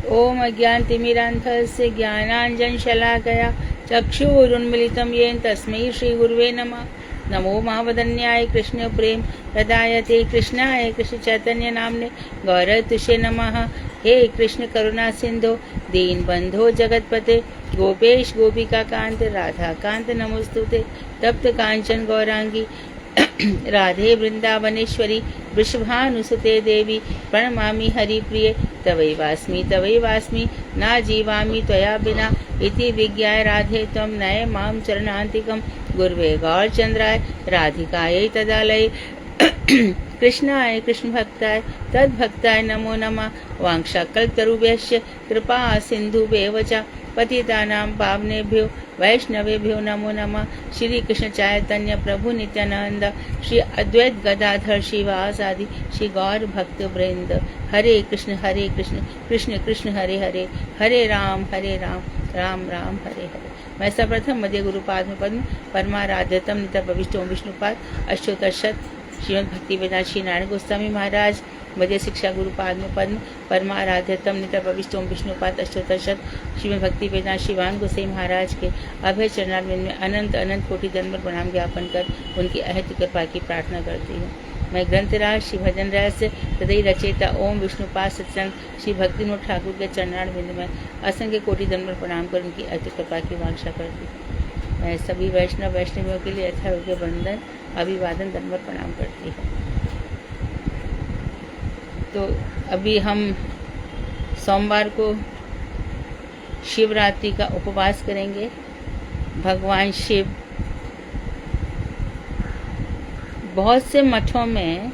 ओम अज्ञानतिमिरान्धस्य ज्ञानाञ्जनशलाकया चक्षुरुन्मिलितं येन तस्मै श्रीगुरुवे नमः। नमो महावदन्याय कृष्ण प्रेम प्रदायते कृष्णाय कृष्ण चैतन्य नामने गौरतुषे नमः। हे कृष्ण करुणा सिंधो दीनबंधो जगतपते गोपेश गोपिका कांत राधा कांत नमोस्तुते। तप्त कांचन गौरांगी राधे वृंदावनेश्वरी वृषभानुसुते देवी प्रणमामि हरिप्रिये तवैवास्मि ना जीवामि त्वया बिना इति विज्ञाय राधे त्वं नये मां चरणान्तिकं गुर्वे गौरचन्द्राय राधिकायै तदालये कृष्णाय कृष्ण भक्ताय तद्भक्ताय नमो नमः। वाञ्छाकल्पतरुभ्यश्च कृपा सिन्धुभ्येव च पतितानां पावनेभ्यो वैष्णवेभ्यो नमो नमः। श्री कृष्ण चैतन्य प्रभु नित्यानंद श्री अद्वैत गदाधर शिवासादि श्री गौर भक्त वृंद। हरे कृष्ण कृष्ण कृष्ण हरे हरे हरे राम राम राम हरे हरे। मैं सर्वप्रथम मध्य गुरुपाद में पद्म परमाराध्यतम नित्य प्रविष्टो विष्णुपाद अष्टोत्तर शत श्रीमद् भक्ति वेदांत श्री नारायण गोस्वामी महाराज मध्य शिक्षा गुरुपाद में पद्म परमाराध्यतम नित्य प्रविष्टो विष्णुपाद अष्टोत्तर शत श्रीमद् भक्ति वेदांत शिवान गोसाई महाराज के अभय चरणारविंद में अनंत अनंत कोटि दंड प्रणाम ज्ञापन कर उनकी अहित कृपा की प्रार्थना करती हूँ। मैं ग्रंथराज श्री भजन रहस्य हृदय रचेता ओम विष्णुपाद सत्संग श्री भक्तिनोद ठाकुर के चरणारविंद में असंख्य कोटि दंड प्रणाम कर उनकी अहित कृपा की वांछा करती हूँ। मैं सभी वैष्णवियों के लिए यथायोग्य वंदन अभिवादन दंडवत प्रणाम करती हूँ। तो अभी हम सोमवार को शिवरात्रि का उपवास करेंगे। भगवान शिव, बहुत से मठों में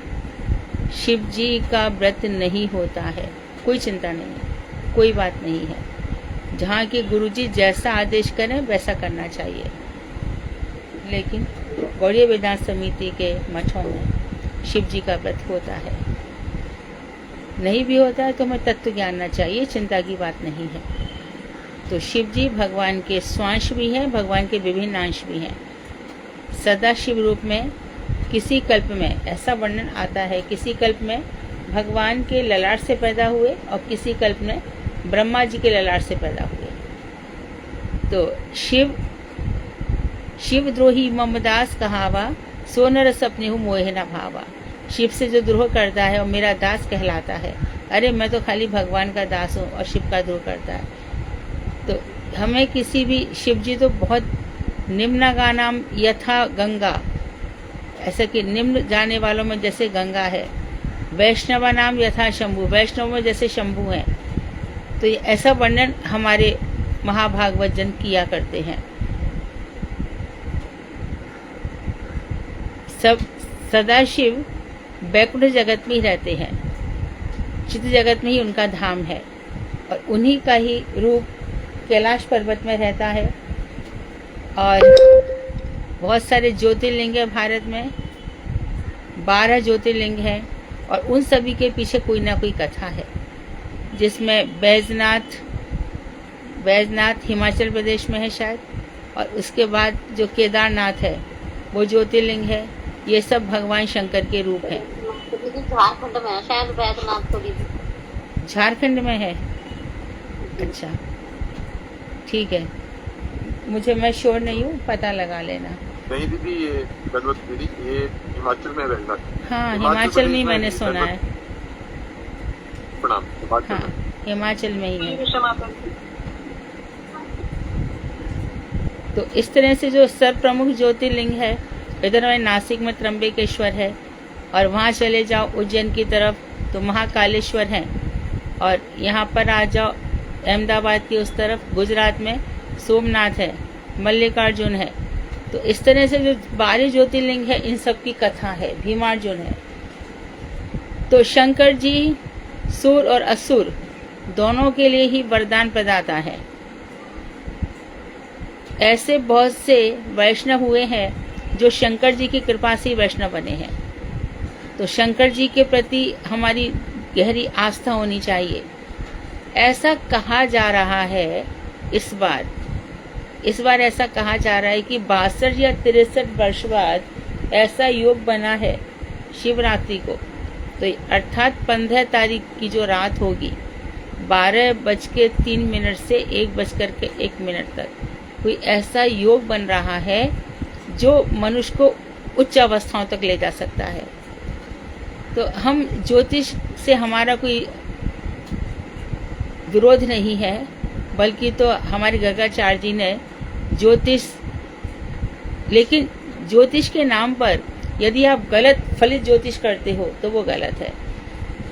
शिव जी का व्रत नहीं होता है, कोई चिंता नहीं है, कोई बात नहीं है। जहाँ के गुरुजी जैसा आदेश करें वैसा करना चाहिए। लेकिन गौड़ीय वेदांत समिति के मठों में शिव जी का व्रत होता है। नहीं भी होता है तो हमें तत्व जानना चाहिए, चिंता की बात नहीं है। तो शिव जी भगवान के स्वांश भी हैं, भगवान के विभिन्न अंश भी हैं। सदा शिव रूप में किसी कल्प में ऐसा वर्णन आता है, किसी कल्प में भगवान के ललाट से पैदा हुए और किसी कल्प में ब्रह्मा जी के ललाट से पैदा हुए। तो शिव द्रोही ममदास कहावा सो नर सपने हूँ मोहे न भावा। शिव से जो द्रोह करता है और मेरा दास कहलाता है, अरे मैं तो खाली भगवान का दास हूँ और शिव का द्रोह करता है। तो हमें किसी भी, शिव जी तो बहुत निम्नगानाम यथा गंगा, ऐसा कि निम्न जाने वालों में जैसे गंगा है। वैष्णवा नाम यथा शंभु, वैष्णव में जैसे शंभु हैं। तो ये ऐसा वर्णन हमारे महाभागवत जन किया करते हैं। सब सदाशिव बैकुंठ जगत में ही रहते हैं, चित्त जगत में ही उनका धाम है और उन्हीं का ही रूप कैलाश पर्वत में रहता है। और बहुत सारे ज्योतिर्लिंग है भारत में, 12 ज्योतिर्लिंग हैं और उन सभी के पीछे कोई ना कोई कथा है। जिसमें बैजनाथ हिमाचल प्रदेश में है शायद, और उसके बाद जो केदारनाथ है वो ज्योतिर्लिंग है। ये सब भगवान शंकर के रूप हैं। झारखंड में है शायद बैजनाथ, थोड़ी झारखंड में है। अच्छा ठीक है, मैं श्योर नहीं हूँ, पता लगा लेना। नहीं दीदी, ये गणपत दीदी ये हिमाचल में रहेगा। हाँ, हिमाचल में मैंने सुना है। प्रणाम। हाँ, हिमाचल में ही है। तो इस तरह से जो सर्व प्रमुख ज्योतिर्लिंग है, इधर में नासिक में त्र्यंबकेश्वर है, और वहाँ चले जाओ उज्जैन की तरफ तो महाकालेश्वर है, और यहाँ पर आ जाओ अहमदाबाद की उस तरफ गुजरात में सोमनाथ है, मल्लिकार्जुन है। तो इस तरह से जो 12 ज्योतिर्लिंग है, इन सब की कथा है। भीमार्जुन है। तो शंकर जी सुर और असुर दोनों के लिए ही वरदान प्रदाता है। ऐसे बहुत से वैष्णव हुए हैं जो शंकर जी की कृपा से वैष्णव बने हैं। तो शंकर जी के प्रति हमारी गहरी आस्था होनी चाहिए। ऐसा कहा जा रहा है इस बार ऐसा कहा जा रहा है कि 62 या 63 वर्ष बाद ऐसा योग बना है शिवरात्रि को। तो अर्थात 15 तारीख की जो रात होगी 12:03 से 1:01 तक कोई ऐसा योग बन रहा है जो मनुष्य को उच्च अवस्थाओं तक ले जा सकता है। तो हम ज्योतिष से हमारा कोई विरोध नहीं है, बल्कि तो हमारे गर्गाचार्य जी ने ज्योतिष, लेकिन ज्योतिष के नाम पर यदि आप गलत फलित ज्योतिष करते हो तो वो गलत है।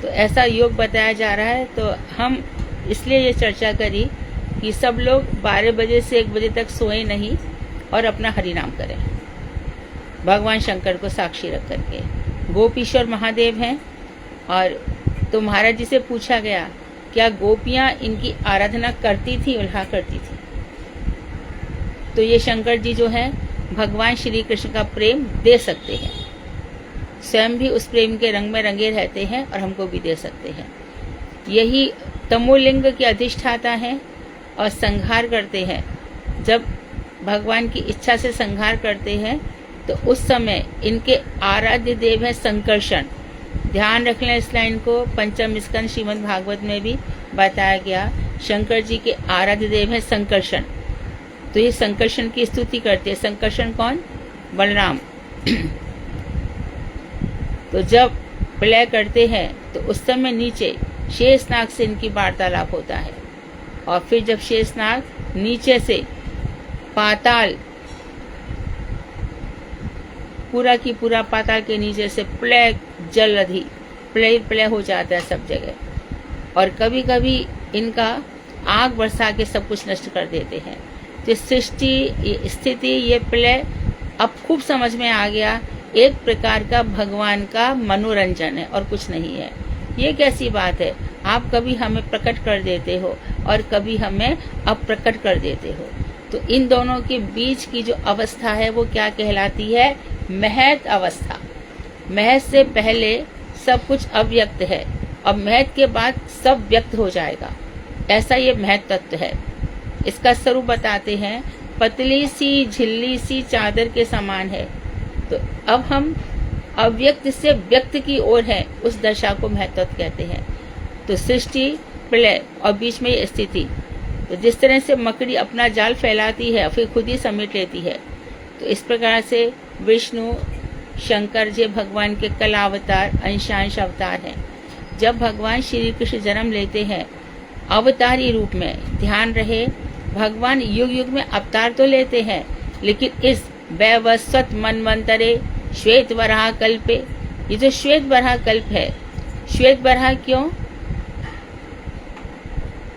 तो ऐसा योग बताया जा रहा है। तो हम इसलिए ये चर्चा करी कि सब लोग 12 बजे से 1 बजे तक सोए नहीं और अपना हरि नाम करें, भगवान शंकर को साक्षी रख करके। गोपीश्वर महादेव हैं। और तो महाराज जी से पूछा गया, क्या गोपियां इनकी आराधना करती थी, उल्हा करती थी? तो ये शंकर जी जो हैं भगवान श्री कृष्ण का प्रेम दे सकते हैं, स्वयं भी उस प्रेम के रंग में रंगे रहते हैं और हमको भी दे सकते हैं। यही तमोलिंग के अधिष्ठाता हैं और संहार करते हैं। जब भगवान की इच्छा से संहार करते हैं तो उस समय इनके आराध्य देव है संकर्षण। ध्यान रख लें इस लाइन को, पंचम स्कंद श्रीमद् भागवत में भी बताया गया, शंकर जी के आराध्य देव है संकर्षण। तो ये संकर्षण की स्तुति करते हैं। संकर्षण कौन? बलराम। तो जब प्रलय करते हैं तो उस समय नीचे शेषनाग से इनकी वार्तालाप होता है, और फिर जब शेषनाग नीचे से पाताल, पूरा की पूरा पाताल के नीचे से प्रलय जलधि, प्रलय हो जाता है सब जगह। और कभी कभी इनका आग बरसा के सब कुछ नष्ट कर देते हैं। तो सृष्टि, ये स्थिति, ये प्रलय अब खूब समझ में आ गया, एक प्रकार का भगवान का मनोरंजन है और कुछ नहीं है। ये कैसी बात है, आप कभी हमें प्रकट कर देते हो और कभी हमें अप्रकट कर देते हो। तो इन दोनों के बीच की जो अवस्था है वो क्या कहलाती है? महत अवस्था। महत से पहले सब कुछ अव्यक्त है और महत के बाद सब व्यक्त हो जाएगा, ऐसा ये महत तत्व है। इसका स्वरूप बताते हैं, पतली सी झिल्ली सी चादर के समान है। तो अब हम अव्यक्त से व्यक्त की ओर है, उस दशा को महत तत्व कहते हैं। तो सृष्टि, प्रलय और बीच में ये स्थिति। तो जिस तरह से मकड़ी अपना जाल फैलाती है फिर खुद ही समेट लेती है, तो इस प्रकार से विष्णु शंकर जी भगवान के कला अवतार, अंशांश अवतार हैं। जब भगवान श्री कृष्ण जन्म लेते हैं अवतारी रूप में, ध्यान रहे भगवान युग युग में अवतार तो लेते हैं, लेकिन इस वैवस्वत मनवंतरे श्वेत वराह कल्पे, ये जो श्वेत वराह कल्प है, श्वेत वराह क्यों?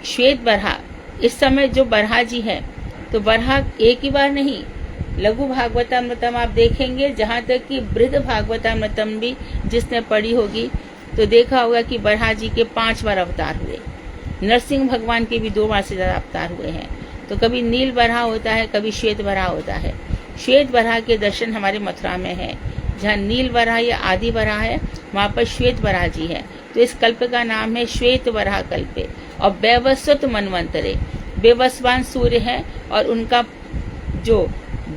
श्वेत वराह, इस समय जो बरहा जी हैं, तो बरहा एक ही बार नहीं, लघु भागवतामृतम आप देखेंगे, जहाँ तक कि बृहद भागवतामृतम भी जिसने पढ़ी होगी तो देखा होगा कि बरहा जी के 5 बार अवतार हुए। नरसिंह भगवान के भी 2 बार से ज्यादा अवतार हुए हैं। तो कभी नील बरहा होता है, कभी श्वेत बरहा होता है। श्वेत बरहा के दर्शन हमारे मथुरा में है। जहाँ नील बरहा या आदि बरहा है वहाँ पर श्वेत बरहा जी है। तो इस कल्प का नाम है श्वेत बरहा कल्पे। और वैवस्वत मनवंतरे, वैवस्वान सूर्य है और उनका जो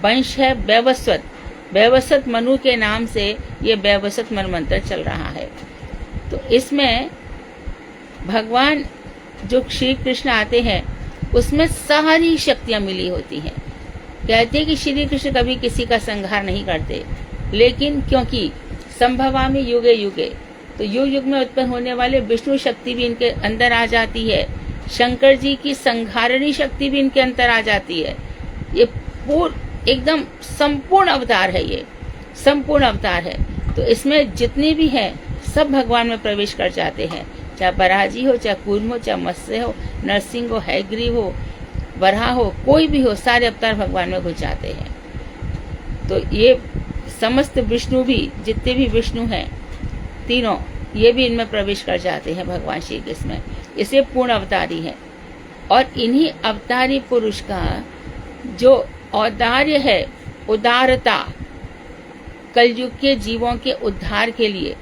वंश है वैवस्वत, वैवस्वत मनु के नाम से ये वैवस्वत मनवंतर चल रहा है। तो इसमें भगवान जो श्री कृष्ण आते हैं उसमें सारी शक्तियां मिली होती हैं। कहते हैं कि श्री कृष्ण कभी किसी का संहार नहीं करते, लेकिन क्योंकि संभवामि युगे युगे, तो युग युग में उत्पन्न होने वाले विष्णु शक्ति भी इनके अंदर आ जाती है, शंकर जी की संहारणी शक्ति भी इनके अंदर आ जाती है। ये एकदम संपूर्ण अवतार है, ये संपूर्ण अवतार है। तो इसमें जितने भी हैं सब भगवान में प्रवेश कर जाते हैं, चाहे बराजी हो, चाहे कूर्म हो, चाहे मत्स्य हो, नरसिंह हो, हैग्रीव हो, वराह हो, कोई भी हो, सारे अवतार भगवान में घुस जाते हैं। तो ये समस्त विष्णु भी, जितने भी विष्णु हैं तीनों, ये भी इनमें प्रवेश कर जाते हैं भगवान श्री कृष्ण में। इसे पूर्ण अवतारी है। और इन्हीं अवतारी पुरुष का जो औदार्य है, उदारता, कलयुग के जीवों के उद्धार के लिए,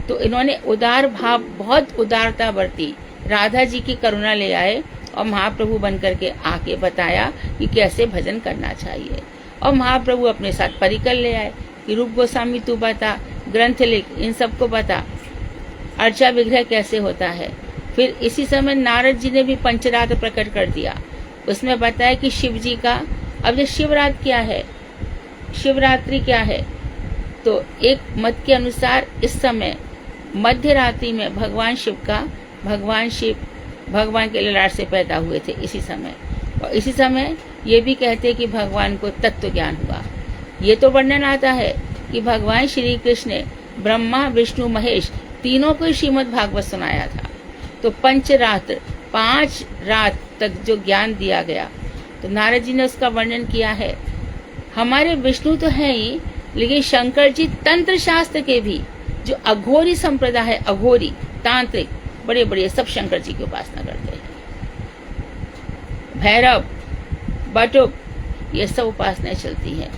तो इन्होंने उदार भाव, बहुत उदारता बरती। राधा जी की करुणा ले आए और महाप्रभु बनकर के आके बताया कि कैसे भजन करना चाहिए। और महाप्रभु अपने साथ परिकर ले आए कि रूप गोस्वामी तू बता, ग्रंथ लिख, इन सबको बता, अर्चा विग्रह कैसे होता है। फिर इसी समय नारद जी ने भी पंचरात्र प्रकट कर दिया। उसमें बताया कि शिव जी का, अब ये शिवरात्रि क्या है, शिवरात्रि क्या है, तो एक मत के अनुसार इस समय मध्य रात्रि में भगवान शिव भगवान के ललाट से पैदा हुए थे इसी समय। और इसी समय ये भी कहते हैं कि भगवान को तत्व ज्ञान हुआ। ये तो वर्णन आता है कि भगवान श्री कृष्ण ने ब्रह्मा विष्णु महेश तीनों को श्रीमद् भागवत सुनाया था। तो पंचरात्र 5 रात तक जो ज्ञान दिया गया, तो नारद जी ने उसका वर्णन किया है। हमारे विष्णु तो है ही, लेकिन शंकर जी तंत्र शास्त्र के भी जो अघोरी संप्रदाय है, अघोरी तांत्रिक बड़े बड़े सब शंकर जी की उपासना करते हैं। भैरव बटुक ये सब उपासनाएं चलती हैं।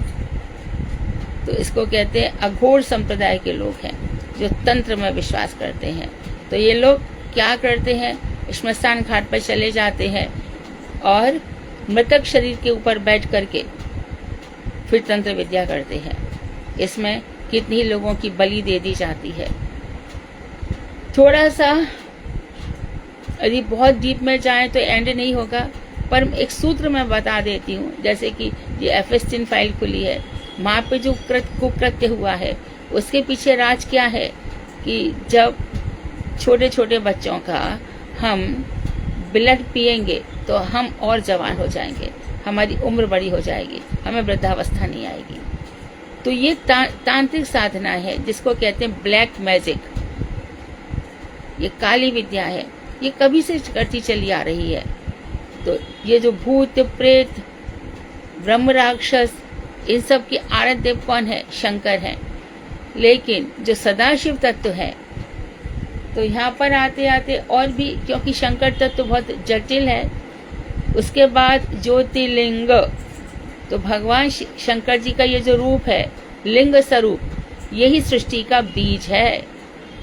तो इसको कहते हैं अघोर संप्रदाय के लोग हैं जो तंत्र में विश्वास करते हैं। तो ये लोग क्या करते हैं, श्मशान घाट पर चले जाते हैं और मृतक शरीर के ऊपर बैठ करके फिर तंत्र विद्या करते हैं। इसमें कितनी लोगों की बलि दे दी जाती है। थोड़ा सा यदि बहुत डीप में जाए तो एंड नहीं होगा, पर एक सूत्र मैं बता देती हूँ। जैसे कि ये F16 फाइल खुली है, वहाँ पे जो कुकृत्य हुआ है उसके पीछे राज क्या है कि जब छोटे छोटे बच्चों का हम ब्लड पिएंगे तो हम और जवान हो जाएंगे, हमारी उम्र बड़ी हो जाएगी, हमें वृद्धावस्था नहीं आएगी। तो ये तांत्रिक साधना है जिसको कहते हैं ब्लैक मैजिक। ये काली विद्या है, ये कभी से करती चली आ रही है। तो ये जो भूत प्रेत ब्रह्म राक्षस इन सब की आराध्य कौन है, शंकर है। लेकिन जो सदाशिव तत्व है, तो यहाँ पर आते आते और भी, क्योंकि शंकर तत्व बहुत जटिल है। उसके बाद ज्योतिर्लिंग, तो भगवान शंकर जी का ये जो रूप है लिंग स्वरूप, यही सृष्टि का बीज है,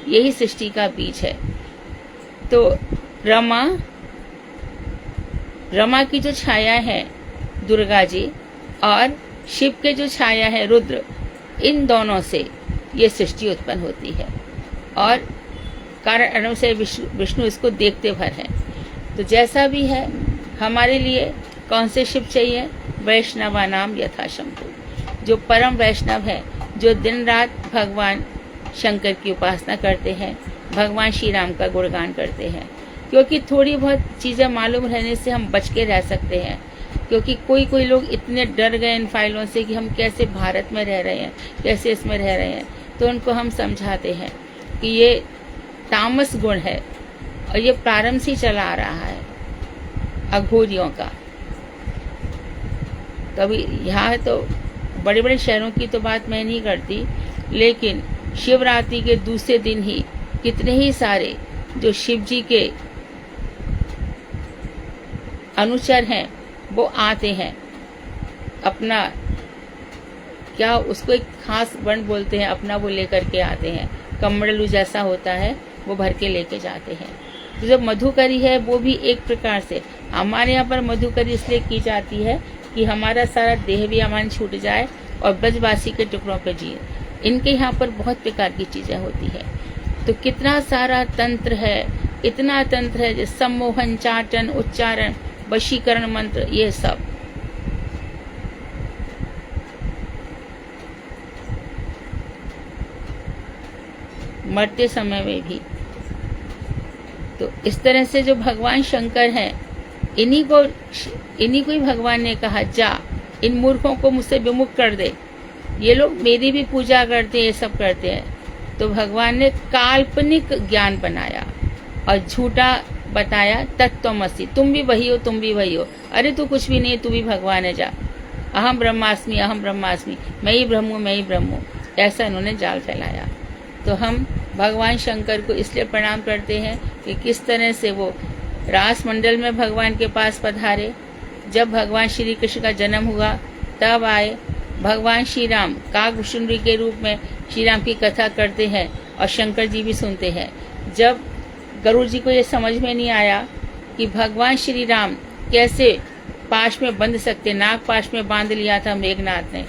यही सृष्टि का बीज है। तो रमा की जो छाया है दुर्गा जी और शिव के जो छाया है रुद्र, इन दोनों से ये सृष्टि उत्पन्न होती है। और कारण अनुसार से विष्णु इसको देखते भर है। तो जैसा भी है, हमारे लिए कौन से शिव चाहिए, वैष्णवा नाम यथा शंभु, जो परम वैष्णव है, जो दिन रात भगवान शंकर की उपासना करते हैं, भगवान श्री राम का गुणगान करते हैं। क्योंकि थोड़ी बहुत चीज़ें मालूम रहने से हम बच के रह सकते हैं। क्योंकि कोई कोई लोग इतने डर गए इन फाइलों से कि हम कैसे भारत में रह रहे हैं, कैसे इसमें रह रहे हैं। तो उनको हम समझाते हैं कि ये तामस गुण है और ये प्रारंभ से चला आ रहा है अघोरियों का। तभी यहाँ तो बड़े बड़े शहरों की तो बात मैं नहीं करती, लेकिन शिवरात्रि के दूसरे दिन ही कितने ही सारे जो शिव जी के अनुचर हैं वो आते हैं, अपना क्या उसको एक खास वर्ण बोलते हैं, अपना वो लेकर के आते हैं। कमंडलू जैसा होता है वो भर के लेके जाते हैं। तो जब मधुकरी है वो भी एक प्रकार से, हमारे यहाँ पर मधुकरी इसलिए की जाती है कि हमारा सारा देह भी अमान छूट जाए और ब्रजवासी के टुकड़ों पे जिए। इनके यहाँ पर बहुत प्रकार की चीजें होती है। तो कितना सारा तंत्र है, इतना तंत्र है, जैसे सम्मोहन, चाटन, उच्चारण, वशीकरण मंत्र, ये सब। मरते समय में भी। तो इस तरह से जो भगवान शंकर हैं, इन्हीं को ही भगवान ने कहा, जा इन मूर्खों को मुझसे विमुख कर दे। ये लोग मेरी भी पूजा करते हैं, ये सब करते हैं। तो भगवान ने काल्पनिक ज्ञान बनाया और झूठा बताया, तत्त्वमसि, तुम भी वही हो, तुम भी वही हो। अरे तू कुछ भी नहीं, तू भी भगवान है, जा। अहम ब्रह्मास्मि, अहम ब्रह्मास्मि, मैं ही ब्रह्म हूँ, मैं ही ब्रह्म हूँ। ऐसा इन्होंने जाल फैलाया। तो हम भगवान शंकर को इसलिए प्रणाम करते हैं कि किस तरह से वो रास मंडल में भगवान के पास पधारे। जब भगवान श्री कृष्ण का जन्म हुआ तब आए। भगवान श्री राम काकभूषुंडी के रूप में श्री राम की कथा करते हैं और शंकर जी भी सुनते हैं। जब गरुड़ जी को ये समझ में नहीं आया कि भगवान श्री राम कैसे पाश में बंध सकते, नाग पाश में बांध लिया था मेघनाथ ने,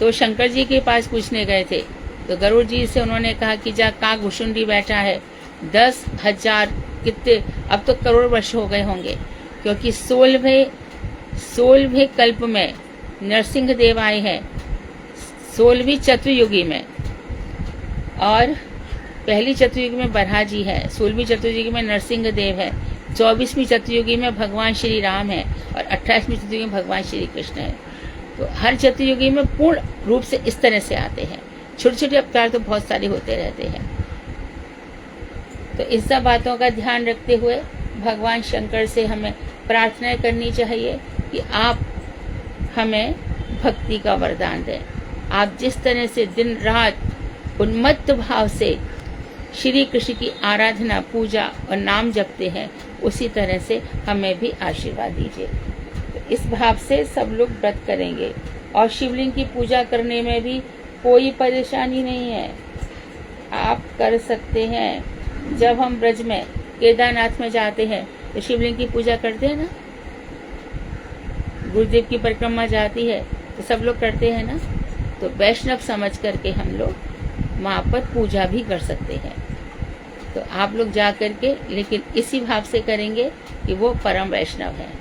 तो शंकर जी के पास पूछने गए थे। तो गरुड़ जी से उन्होंने कहा कि जा काकभूषुंडी बैठा है, 10,000 कितने, अब तो करोड़ वर्ष हो गए होंगे, क्योंकि 16वें कल्प में नरसिंह देव आए हैं, 16वीं चतुर्युगी में, और पहली चतुर्युगी में बरहा जी है, 16वीं चतुर्युगी में नरसिंह देव है, 24वीं चतुर्युगी में भगवान श्री राम है, और 28वीं चतुर्युगी में भगवान श्री कृष्ण है। तो हर चतुर्युगी में पूर्ण रूप से इस तरह से आते हैं। छोटे छोटे अवतार तो बहुत सारे होते रहते हैं। तो इन सब बातों का ध्यान रखते हुए भगवान शंकर से हमें प्रार्थना करनी चाहिए कि आप हमें भक्ति का वरदान दें। आप जिस तरह से दिन रात उन्मत्त भाव से श्री कृष्ण की आराधना, पूजा और नाम जपते हैं, उसी तरह से हमें भी आशीर्वाद दीजिए। तो इस भाव से सब लोग व्रत करेंगे, और शिवलिंग की पूजा करने में भी कोई परेशानी नहीं है, आप कर सकते हैं। जब हम ब्रज में केदारनाथ में जाते हैं तो शिवलिंग की पूजा करते हैं ना, गुरुदेव की परिक्रमा जाती है तो सब लोग करते हैं ना, तो वैष्णव समझ करके हम लोग वहाँ पर पूजा भी कर सकते हैं। तो आप लोग जा करके, लेकिन इसी भाव से करेंगे कि वो परम वैष्णव हैं,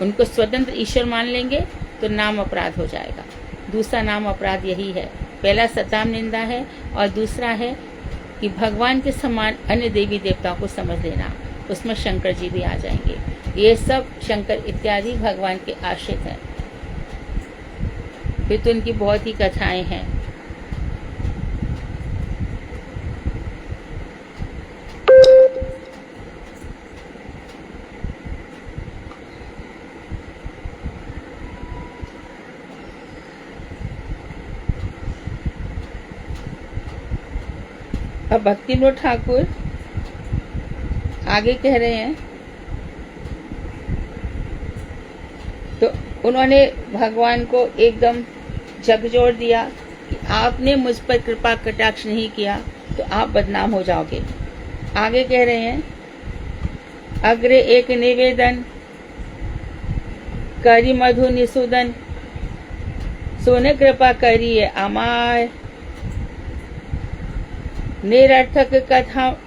उनको स्वतंत्र ईश्वर मान लेंगे तो नाम अपराध हो जाएगा। दूसरा नाम अपराध यही है, पहला सताम निंदा है, और दूसरा है कि भगवान के समान अन्य देवी देवताओं को समझ लेना, उसमें शंकर जी भी आ जाएंगे। ये सब शंकर इत्यादि भगवान के आश्रित हैं। फिर तो उनकी बहुत ही कथाएं हैं। अब भक्ति विनोद ठाकुर आगे कह रहे हैं, तो उन्होंने भगवान को एकदम झकझोर दिया कि आपने मुझ पर कृपा कटाक्ष नहीं किया तो आप बदनाम हो जाओगे। आगे कह रहे हैं, अग्रे एक निवेदन करी मधु निसूदन, सोने कृपा करिए अमाय, निरर्थक कथा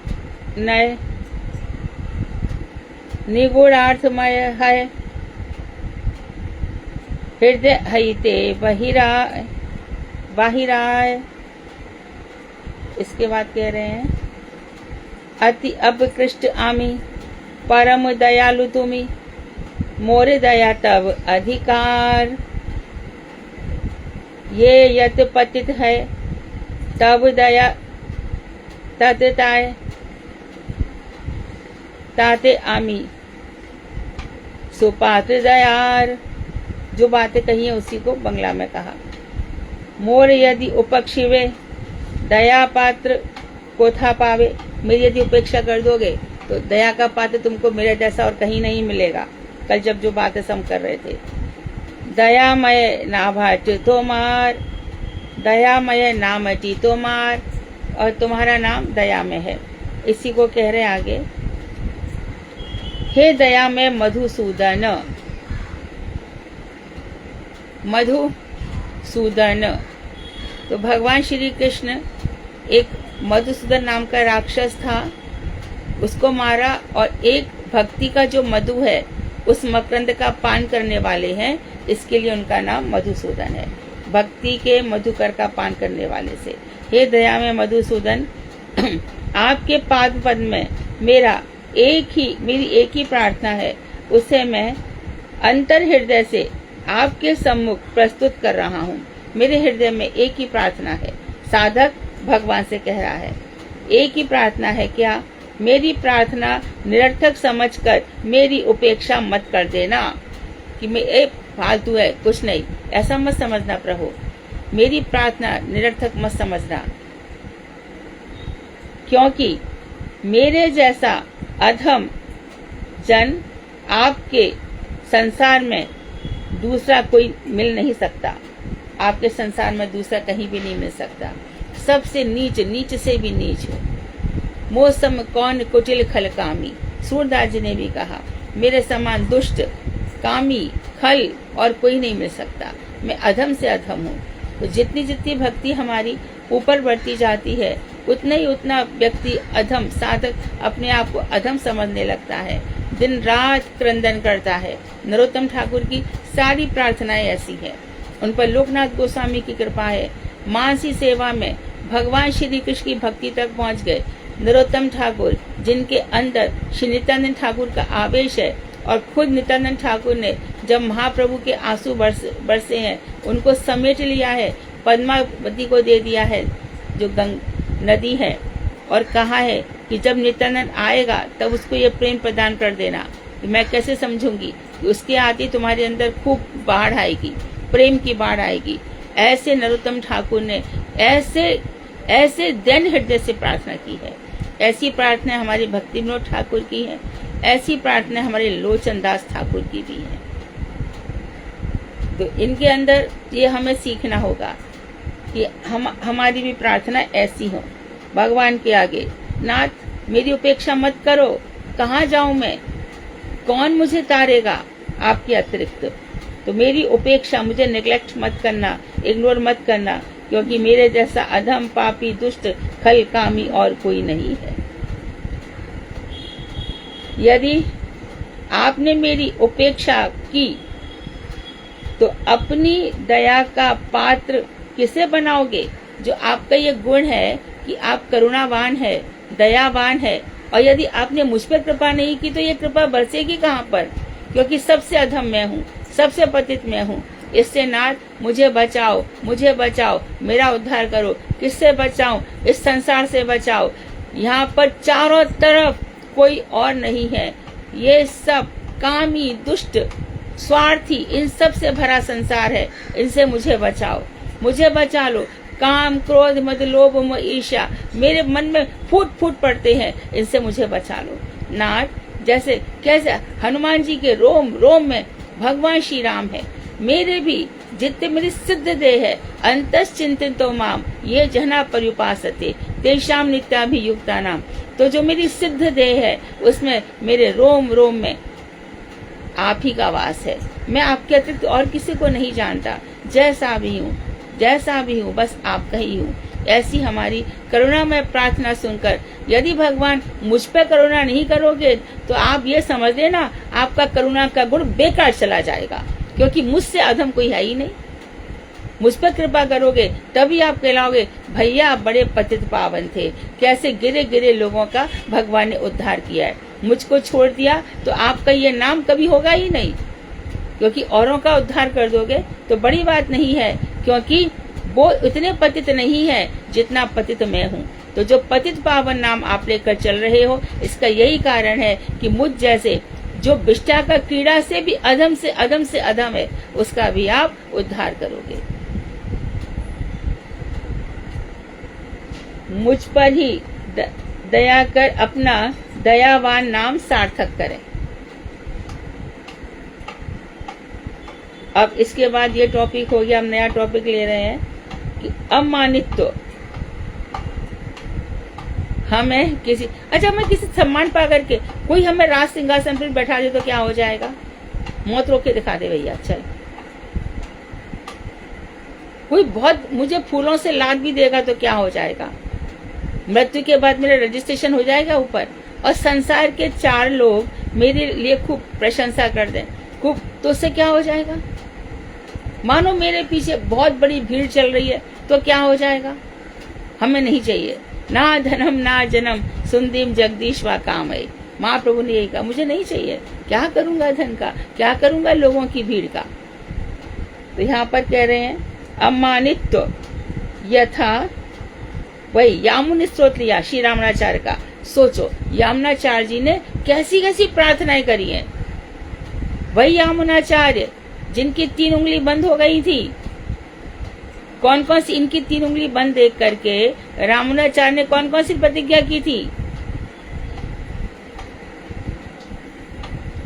नय निगूढ़ार्थमय है, हृदय हईते बाहिराय। इसके बाद कह रहे हैं, अति अपकृष्ट आमी परम दयालु तुमी, मोरे दया तब अधिकार, ये यत पतित है तब दया ततताय ताते आमी सुपात्र दयार। जो बातें कही है उसी को बंगला में कहा। मोर यदि उपक्षिवे दया पात्र को था पावे, मेरी यदि उपेक्षा कर दोगे तो दया का पात्र तुमको मेरे जैसा और कहीं नहीं मिलेगा। कल जब जो बातें हम कर रहे थे, दयामय नाभाट तोमार, दयामय नामटी तोमार, और तुम्हारा नाम दया में है। इसी को कह रहे आगे, हे दया में मधुसूदन, मधुसूदन। तो भगवान श्री कृष्ण एक मधुसूदन नाम का राक्षस था, उसको मारा, और एक भक्ति का जो मधु है उस मकरंद का पान करने वाले हैं, इसके लिए उनका नाम मधुसूदन है। भक्ति के मधुकर का पान करने वाले से। हे दया में मधुसूदन, आपके पाद पद में मेरी एक ही प्रार्थना है, उसे मैं अंतर हृदय से आपके सम्मुख प्रस्तुत कर रहा हूँ। मेरे हृदय में एक ही प्रार्थना है। साधक भगवान से कह रहा है, एक ही प्रार्थना है क्या? मेरी प्रार्थना निरर्थक समझकर मेरी उपेक्षा मत कर देना कि मैं फालतू है, कुछ नहीं, ऐसा मत समझना प्रभु। मेरी प्रार्थना निरर्थक मत समझना, क्योंकि मेरे जैसा अधम जन आपके संसार में दूसरा कोई मिल नहीं सकता। आपके संसार में दूसरा कहीं भी नहीं मिल सकता। सबसे नीच, नीच से भी नीच हो। मौसम कौन कुटिल खल कामी, सूरदास जी ने भी कहा, मेरे समान दुष्ट, कामी, खल और कोई नहीं मिल सकता। मैं अधम से अधम हूँ। तो जितनी जितनी भक्ति हमारी ऊपर बढ़ती जाती है, उतना व्यक्ति अधम साधक अपने आप को अधम समझने लगता है, दिन रात क्रंदन करता है। नरोत्तम ठाकुर की सारी प्रार्थनाएं ऐसी है। उन पर लोकनाथ गोस्वामी की कृपा है। मानसी सेवा में भगवान श्री कृष्ण की भक्ति तक पहुंच गए नरोत्तम ठाकुर, जिनके अंदर श्री नित्यानंद ठाकुर का आवेश है, और खुद नित्यानंद ठाकुर ने जब महाप्रभु के आंसू बरसे हैं, उनको समेट लिया है, पद्मावती को दे दिया है जो नदी है, और कहा है कि जब नित्यानंद आएगा तब उसको ये प्रेम प्रदान कर देना। मैं कैसे समझूंगी कि उसके आते तुम्हारे अंदर खूब बाढ़ आएगी, प्रेम की बाढ़ आएगी। ऐसे नरोत्तम ठाकुर ने ऐसे दृढ़ हृदय से प्रार्थना की है। ऐसी प्रार्थना हमारे भक्ति विनोद ठाकुर की है, ऐसी प्रार्थना हमारे लोचन दास ठाकुर की भी है। तो इनके अंदर ये हमें सीखना होगा कि हमारी भी प्रार्थना ऐसी हो भगवान के आगे। नाथ मेरी उपेक्षा मत करो, कहाँ जाऊं मैं, कौन मुझे तारेगा आपके अतिरिक्त। तो मेरी उपेक्षा, मुझे नेग्लेक्ट मत करना, इग्नोर मत करना, क्योंकि मेरे जैसा अधम पापी दुष्ट खल कामी और कोई नहीं है। यदि आपने मेरी उपेक्षा की तो अपनी दया का पात्र किसे बनाओगे। जो आपका ये गुण है कि आप करुणावान है, दयावान है, और यदि आपने मुझ पर कृपा नहीं की तो ये कृपा बरसेगी कहाँ पर, क्योंकि सबसे अधम मैं हूँ, सबसे पतित मैं हूँ। इससे नाथ मुझे बचाओ, मुझे बचाओ, मेरा उद्धार करो। किससे बचाओ, इस संसार से बचाओ। यहाँ पर चारों तरफ कोई और नहीं है, ये सब कामी दुष्ट स्वार्थी इन सब से भरा संसार है। इनसे मुझे बचाओ, मुझे बचा लो। काम क्रोध मद लोभ मोह ईर्ष्या मेरे मन में फूट फूट पड़ते हैं, इनसे मुझे बचा लो। नाथ जैसे कैसे हनुमान जी के रोम रोम में भगवान श्री राम है, मेरे भी जितने मेरी सिद्ध देह है, अंतस चिंतितो माम ये जना पर्युपासते तेषाम नित्याभियुक्ता नाम। तो जो मेरी सिद्ध देह है उसमें मेरे रोम रोम में आप ही का वास है। मैं आपके अतिरिक्त और किसी को नहीं जानता। जैसा भी हूँ बस आपका ही हूँ। ऐसी हमारी करुणामय प्रार्थना सुनकर यदि भगवान मुझ पर करुणा नहीं करोगे तो आप ये समझ लेना आपका करुणा का गुण बेकार चला जाएगा, क्योंकि मुझसे अधम कोई है ही नहीं। मुझ पर कृपा करोगे तभी आप कहलाओगे भैया आप बड़े पतित पावन थे, कैसे गिरे गिरे लोगों का भगवान ने उद्धार किया है। मुझको छोड़ दिया तो आपका ये नाम कभी होगा ही नहीं, क्योंकि औरों का उद्धार कर दोगे तो बड़ी बात नहीं है, क्योंकि वो इतने पतित नहीं है जितना पतित मैं हूँ। तो जो पतित पावन नाम आप लेकर चल रहे हो, इसका यही कारण है कि मुझ जैसे जो विष्टा का कीड़ा से भी अधम से अधम है, उसका भी आप उद्धार करोगे। मुझ पर ही दया कर अपना दयावान नाम सार्थक करें। अब इसके बाद ये टॉपिक हो गया, हम नया टॉपिक ले रहे हैं कि अमानित्व। हमें किसी सम्मान पा करके कोई हमें राज सिंहासन पर बैठा दे तो क्या हो जाएगा। मौत रोक के दिखा दे भैया, चल। कोई बहुत मुझे फूलों से लाद भी देगा तो क्या हो जाएगा। मृत्यु के बाद मेरा रजिस्ट्रेशन हो जाएगा ऊपर, और संसार के 4 लोग मेरे लिए खूब प्रशंसा कर दें खूब, तो उससे क्या हो जाएगा। मानो मेरे पीछे बहुत बड़ी भीड़ चल रही है तो क्या हो जाएगा। हमें नहीं चाहिए ना धनम ना जन्म सुंदीम जगदीश वा काम है। महाप्रभु ने यही कहा, मुझे नहीं चाहिए। क्या करूंगा धन का, क्या करूंगा लोगों की भीड़ का। तो यहाँ पर कह रहे हैं अमानित्व यथा, वही यामुन स्त्रोत लिया श्री रामनाचार्य का। सोचो यामुनाचार्य जी ने कैसी कैसी प्रार्थनाएं करी हैं। वही यामुनाचार्य जिनकी 3 उंगली बंद हो गई थी, कौन कौन सी इनकी 3 उंगली बंद देख करके रामानुजाचार्य ने कौन कौन सी प्रतिज्ञा की थी।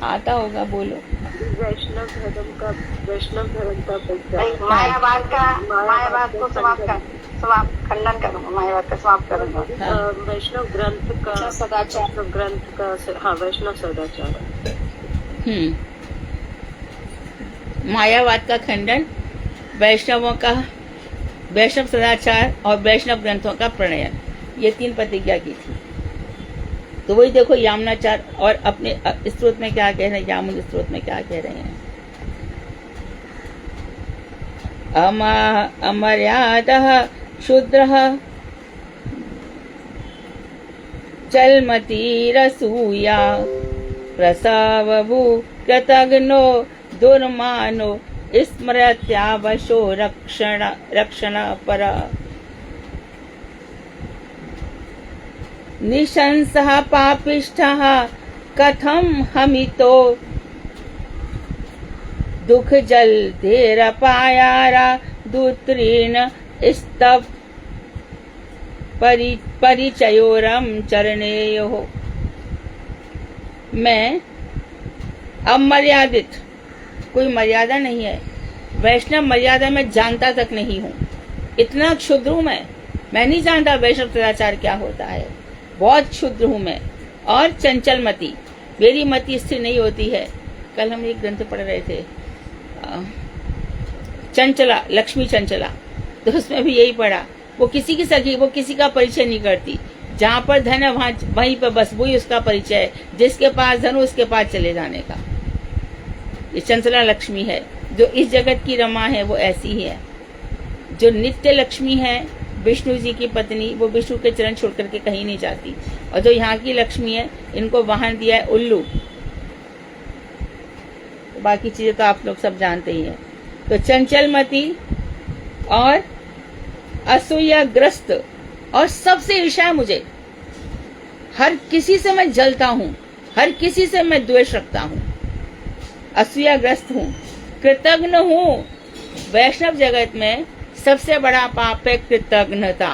आता होगा, बोलो। वैष्णव धर्म का प्रचार, मायावाद को समाप्त खंडन करूंगा, मायावाद का समाप्त करूंगा। वैष्णव ग्रंथ का सदाचार, ग्रंथ का, हाँ, वैष्णव सदाचार। मायावाद का खंडन, वैष्णव सदाचार और वैष्णव ग्रंथों का प्रणयन। ये 3 प्रतिज्ञा की थी। तो वही देखो यामुनाचार्य और अपने स्त्रोत में क्या कह रहे हैं, यामुन स्त्रोत में क्या कह रहे हैं। अमर्यादः शूद्रः चलमतीरसूया प्रसवभू कृतघ्नो दुर्मानो स्मृत्यावशो रक्षण पर निशंसः पापिष्ठः कथं हमितो दुख जल धेर पायारा दूत्रीन स्तव परिचयोरम चरणेयो। मैं अमर्यादित, कोई मर्यादा नहीं है, वैष्णव मर्यादा में जानता तक नहीं हूँ, इतना क्षुद्र हूँ मैं नहीं जानता वैष्णव सदाचार क्या होता है, बहुत क्षुद्र हूँ मैं। और चंचल मति, मेरी मति स्थिर नहीं होती है। कल हम एक ग्रंथ पढ़ रहे थे चंचला, लक्ष्मी चंचला, तो उसमें भी यही पढ़ा, वो किसी की सगी, वो किसी का परिचय नहीं करती, जहाँ पर धन है वहीं पर बस वही उसका परिचय है, जिसके पास धन हो उसके पास चले जाने का। ये चंचला लक्ष्मी है। जो इस जगत की रमा है वो ऐसी ही है। जो नित्य लक्ष्मी है, विष्णु जी की पत्नी, वो विष्णु के चरण छोड़ करके कहीं नहीं जाती। और जो यहाँ की लक्ष्मी है, इनको वाहन दिया है उल्लू। तो बाकी चीजें तो आप लोग सब जानते ही हैं। तो चंचलमती और असूयाग्रस्त, और सबसे ईर्ष्या है मुझे, हर किसी से मैं जलता हूँ, हर किसी से मैं द्वेष रखता हूँ, असूयाग्रस्त हूँ, कृतघ्न हूँ। वैष्णव जगत में सबसे बड़ा पाप है कृतघ्नता।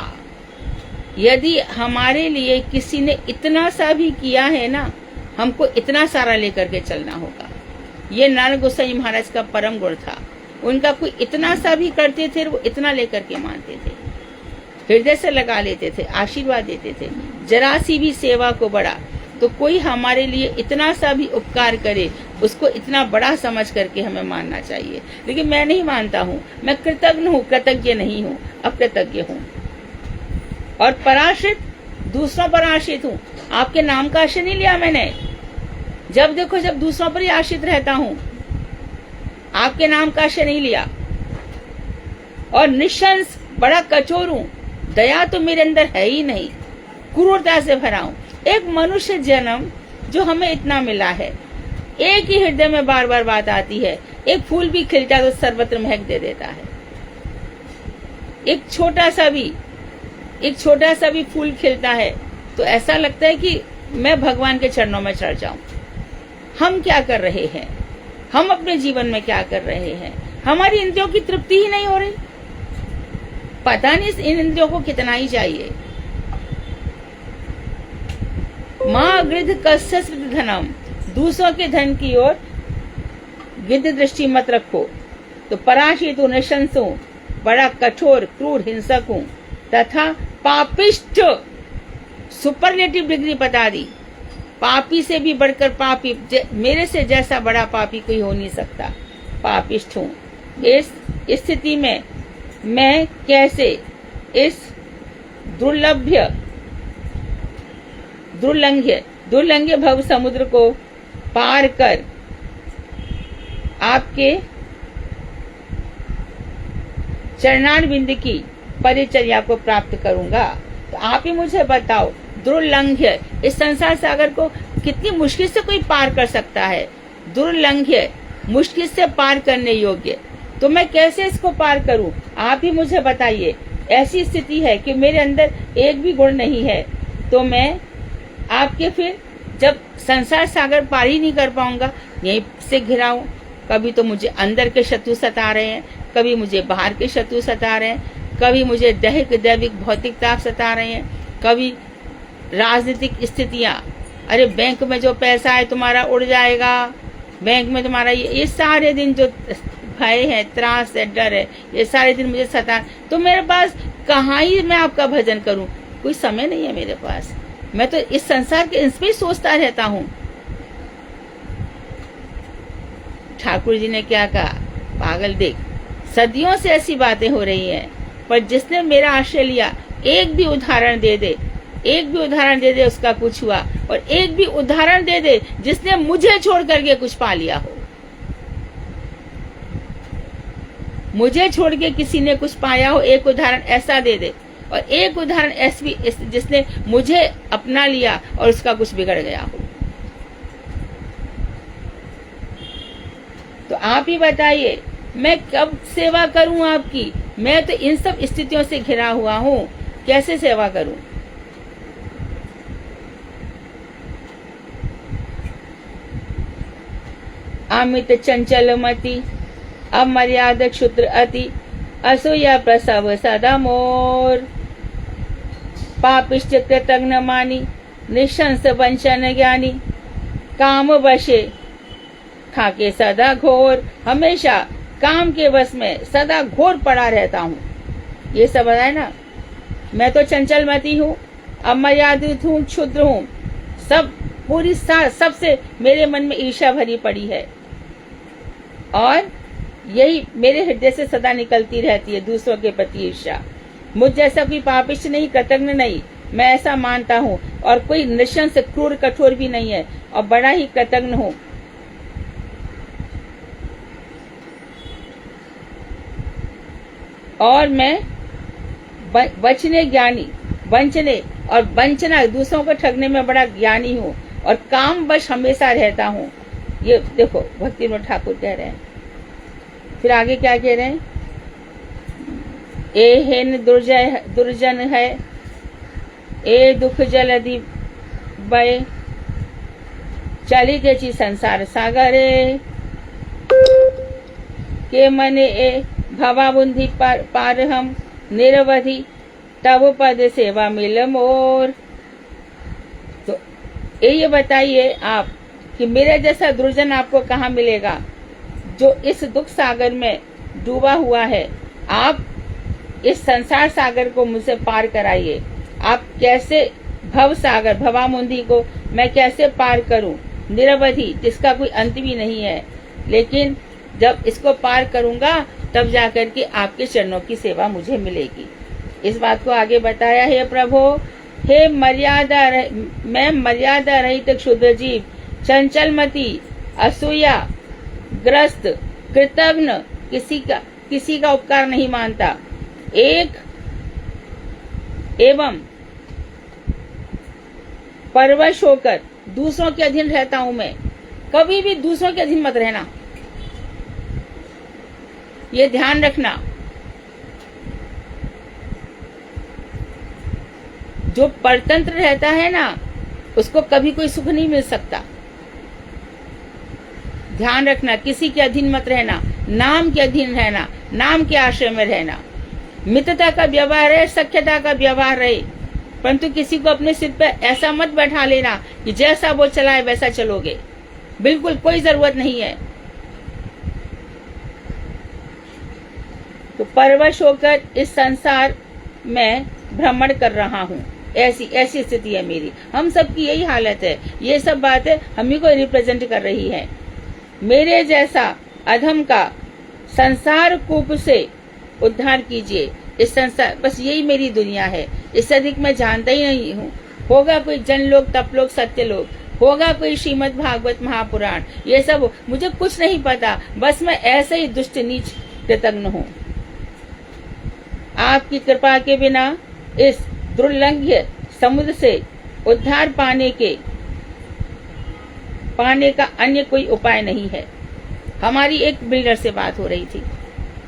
यदि हमारे लिए किसी ने इतना सा भी किया है ना, हमको इतना सारा लेकर के चलना होगा। ये नारायण गोसाई महाराज का परम गुण था। उनका कोई इतना सा भी करते थे, वो इतना लेकर के मानते थे, हृदय से लगा लेते थे, आशीर्वाद देते थे। जरा सी भी सेवा को बड़ा, तो कोई हमारे लिए इतना सा भी उपकार करे, उसको इतना बड़ा समझ करके हमें मानना चाहिए। लेकिन मैं नहीं मानता हूँ, मैं कृतज्ञ हूँ, कृतज्ञ नहीं हूँ, अकृतज्ञ हूँ। और पराश्रित, दूसरों पर आश्रित हूँ। आपके नाम का आश्रय नहीं लिया मैंने। जब देखो जब दूसरों पर ही आश्रित रहता हूँ, आपके नाम का आश्रय नहीं लिया। और निशंस, बड़ा कठोर हूँ, दया तो मेरे अंदर है ही नहीं, क्रूरता से भरा हूँ। एक मनुष्य जन्म जो हमें इतना मिला है, एक ही हृदय में बार बार बात आती है। एक फूल भी खिलता तो सर्वत्र महक दे देता है। एक छोटा सा भी फूल खिलता है तो ऐसा लगता है कि मैं भगवान के चरणों में चढ़ जाऊं। हम क्या कर रहे हैं, हम अपने जीवन में क्या कर रहे हैं? हमारी इंद्रियों की तृप्ति ही नहीं हो रही। पता नहीं इन इंद्रियों को कितना ही चाहिए। माँ गृध कस्य धनम, दूसरों के धन की ओर गिद्ध दृष्टि मत रखो। तो पराश्रित हूँ, निशंस हूँ, बड़ा कठोर क्रूर हिंसक हूँ, तथा पापिष्ठ, सुपरलेटिव डिग्री बता दी। पापी से भी बढ़कर पापी, मेरे से जैसा बड़ा पापी कोई हो नहीं सकता। पापिष्ठ हूँ। इस स्थिति में मैं कैसे इस दुर्लंघ्य भव समुद्र को पार कर आपके चरणारविंद की परिचर्या को प्राप्त करूंगा। तो आप ही मुझे बताओ, दुर्लंघ्य, इस संसार सागर को कितनी मुश्किल से कोई पार कर सकता है? दुर्लंघ्य, मुश्किल से पार करने योग्य, तो मैं कैसे इसको पार करूं? आप ही मुझे बताइए। ऐसी स्थिति है कि मेरे अंदर एक भी गुण नहीं है, तो मैं आपके फिर जब संसार सागर पार ही नहीं कर पाऊंगा, यहीं से घिराऊं। कभी तो मुझे अंदर के शत्रु सता रहे हैं, कभी मुझे बाहर के शत्रु सता रहे हैं, कभी मुझे दैविक भौतिक ताप सता रहे हैं, कभी राजनीतिक स्थितियां, अरे बैंक में जो पैसा है तुम्हारा उड़ जाएगा, बैंक में तुम्हारा ये सारे दिन जो भय है, त्रास है, डर है, ये सारे दिन मुझे सता। तो मेरे पास कहाँ ही मैं आपका भजन करूं? कोई समय नहीं है मेरे पास। मैं तो इस संसार के इसमें सोचता रहता हूँ। ठाकुर जी ने क्या कहा, पागल देख, सदियों से ऐसी बातें हो रही हैं, पर जिसने मेरा आश्रय लिया, एक भी उदाहरण दे दे एक भी उदाहरण दे दे उसका कुछ हुआ, और एक भी उदाहरण दे दे जिसने मुझे छोड़ करके कुछ पा लिया हो। मुझे छोड़ के किसी ने कुछ पाया हो, एक उदाहरण ऐसा दे दे, और एक उदाहरण ऐसी जिसने मुझे अपना लिया और उसका कुछ बिगड़ गया हो। तो आप ही बताइए, मैं कब सेवा करूं आपकी? मैं तो इन सब स्थितियों से घिरा हुआ हूं, कैसे सेवा करूं? अमित चंचलमति अमर्याद क्षुद्र अति, असूया प्रसव सदा मोर। पापिष्ट कृतघ्न मानी निशंस वंचन ज्ञानी, काम वशे खाके सदा घोर। हमेशा काम के वश में सदा घोर पड़ा रहता हूँ। ये सब है ना। मैं तो चंचलमती हूँ, अमर्यादित हूँ, क्षुद्र हूँ। सब पूरी सबसे मेरे मन में ईर्ष्या भरी पड़ी है, और यही मेरे हृदय से सदा निकलती रहती है, दूसरों के प्रति ईर्ष्या। मुझ जैसा कोई पापिष्ट नहीं, कृतघ्न नहीं, मैं ऐसा मानता हूँ। और कोई नृशंस क्रूर कठोर भी नहीं है, और बड़ा ही कृतघ्न हूँ। और मैं वचने ज्ञानी, वंचने और वंचना, दूसरों को ठगने में बड़ा ज्ञानी हूँ, और काम वश हमेशा रहता हूँ। ये देखो भक्ति विनोद ठाकुर कह रहे हैं। फिर आगे क्या कह रहे हैं? ए हेन दुर्जन है, ए दुख जलधि बय, चली तेची संसार सागरे। के मने ए भवाबुंधि पार हम, निरवधि तब पद सेवा मिल मोर। तो ये बताइए आप कि मेरे जैसा दुर्जन आपको कहाँ मिलेगा, जो इस दुख सागर में डूबा हुआ है। आप इस संसार सागर को मुझसे पार कराइए। आप कैसे भव सागर, भवामुंदी को मैं कैसे पार करूं? निरवधि, जिसका कोई अंत भी नहीं है। लेकिन जब इसको पार करूंगा तब जाकर के आपके चरणों की सेवा मुझे मिलेगी। इस बात को आगे बताया है प्रभु। हे मैं मर्यादा रहित क्षुद्र जीव, चंचलमती, असूया ग्रस्त, कृतघ्न, किसी का उपकार नहीं मानता, एक एवं परवश होकर दूसरों के अधीन रहता हूं मैं। कभी भी दूसरों के अधीन मत रहना, ये ध्यान रखना। जो परतंत्र रहता है ना, उसको कभी कोई सुख नहीं मिल सकता। ध्यान रखना, किसी के अधीन मत रहना, नाम के अधीन रहना, नाम के आश्रय में रहना। मित्रता का व्यवहार है, सख्यता का व्यवहार रहे, परंतु किसी को अपने सिर पे ऐसा मत बैठा लेना कि जैसा वो चलाए वैसा चलोगे। बिल्कुल कोई जरूरत नहीं है। तो परवश होकर इस संसार में भ्रमण कर रहा हूँ, ऐसी स्थिति है मेरी। हम सबकी यही हालत है। ये सब बातें हम ही को रिप्रेजेंट कर रही है। मेरे जैसा अधम का संसार कूप से उद्धार कीजिए। इस संसार, बस यही मेरी दुनिया है। इससे अधिक मैं जानता ही नहीं हूँ। होगा कोई जनलोक, तपलोक, सत्यलोक, होगा कोई श्रीमद् भागवत महापुराण, ये सब मुझे कुछ नहीं पता। बस मैं ऐसे ही दुष्ट नीच कृतघ्न हूँ। आपकी कृपा के बिना इस दुर्लंघ्य समुद्र से उद्धार पाने का अन्य कोई उपाय नहीं है। हमारी एक बिल्डर से बात हो रही थी।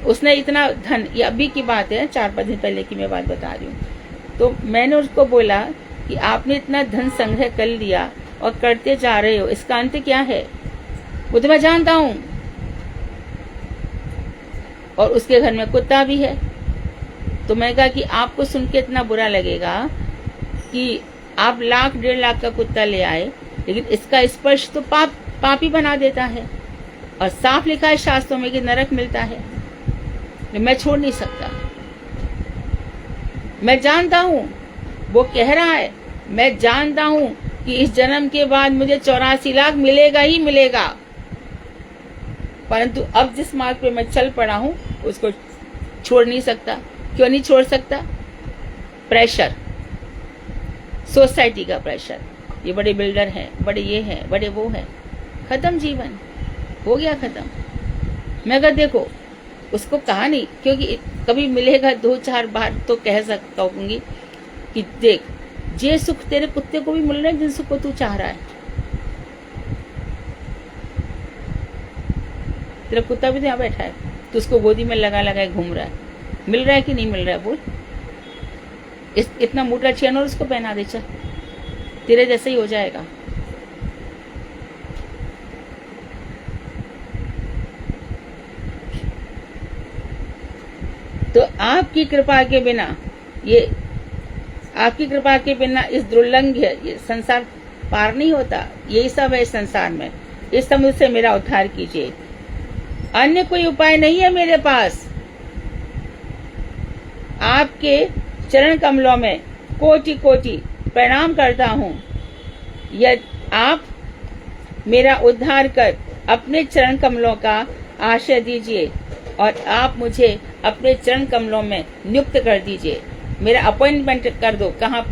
उसने इतना धन, ये अभी की बात है, 4-5 दिन पहले की मैं बात बता रही हूँ। तो मैंने उसको बोला कि आपने इतना धन संग्रह कर लिया और करते जा रहे हो, इसका अंत क्या है? वो तो मैं जानता हूँ। और उसके घर में कुत्ता भी है। तो मैं कहा कि आपको सुन के इतना बुरा लगेगा कि आप 1,00,000-1.5 लाख का कुत्ता ले आए, लेकिन इसका स्पर्श तो पाप ही बना देता है। और साफ लिखा है शास्त्रों में कि नरक मिलता है। मैं छोड़ नहीं सकता। मैं जानता हूँ वो कह रहा है, मैं जानता हूँ कि इस जन्म के बाद मुझे 84 लाख मिलेगा ही मिलेगा, परंतु अब जिस मार्ग पे मैं चल पड़ा हूँ उसको छोड़ नहीं सकता। क्यों नहीं छोड़ सकता? प्रेशर। सोसाइटी का प्रेशर, ये बड़े बिल्डर हैं, बड़े ये हैं, बड़े वो हैं, खत्म, जीवन हो गया खत्म। मैं कहा देखो, उसको कहा नहीं, क्योंकि कभी मिलेगा 2-4 बार तो कह सकता हूँगी कि देख, ये सुख तेरे कुत्ते को भी मिल रहा है जिन सुख को तू चाह रहा है। तेरा कुत्ता भी तो यहाँ बैठा है, तो उसको गोदी में लगा लगा घूम रहा है, मिल रहा है कि नहीं मिल रहा है बोल। इतना मोटा चेन और उसको पहना दे, चल तेरे जैसे ही हो जाएगा। तो आपकी कृपा के बिना, ये आपकी कृपा के बिना इस दुर्लंघ्य ये संसार पार नहीं होता। यही सब है इस संसार में। इस समुद्र से मेरा उद्धार कीजिए, अन्य कोई उपाय नहीं है मेरे पास। आपके चरण कमलों में कोटि कोटि प्रणाम करता हूँ। यदि आप मेरा उद्धार कर अपने चरण कमलों का आश्रय दीजिए और आप मुझे अपने चरण कमलों में नियुक्त कर दीजिए। मेरा अपॉइंटमेंट कर दो, कहाँ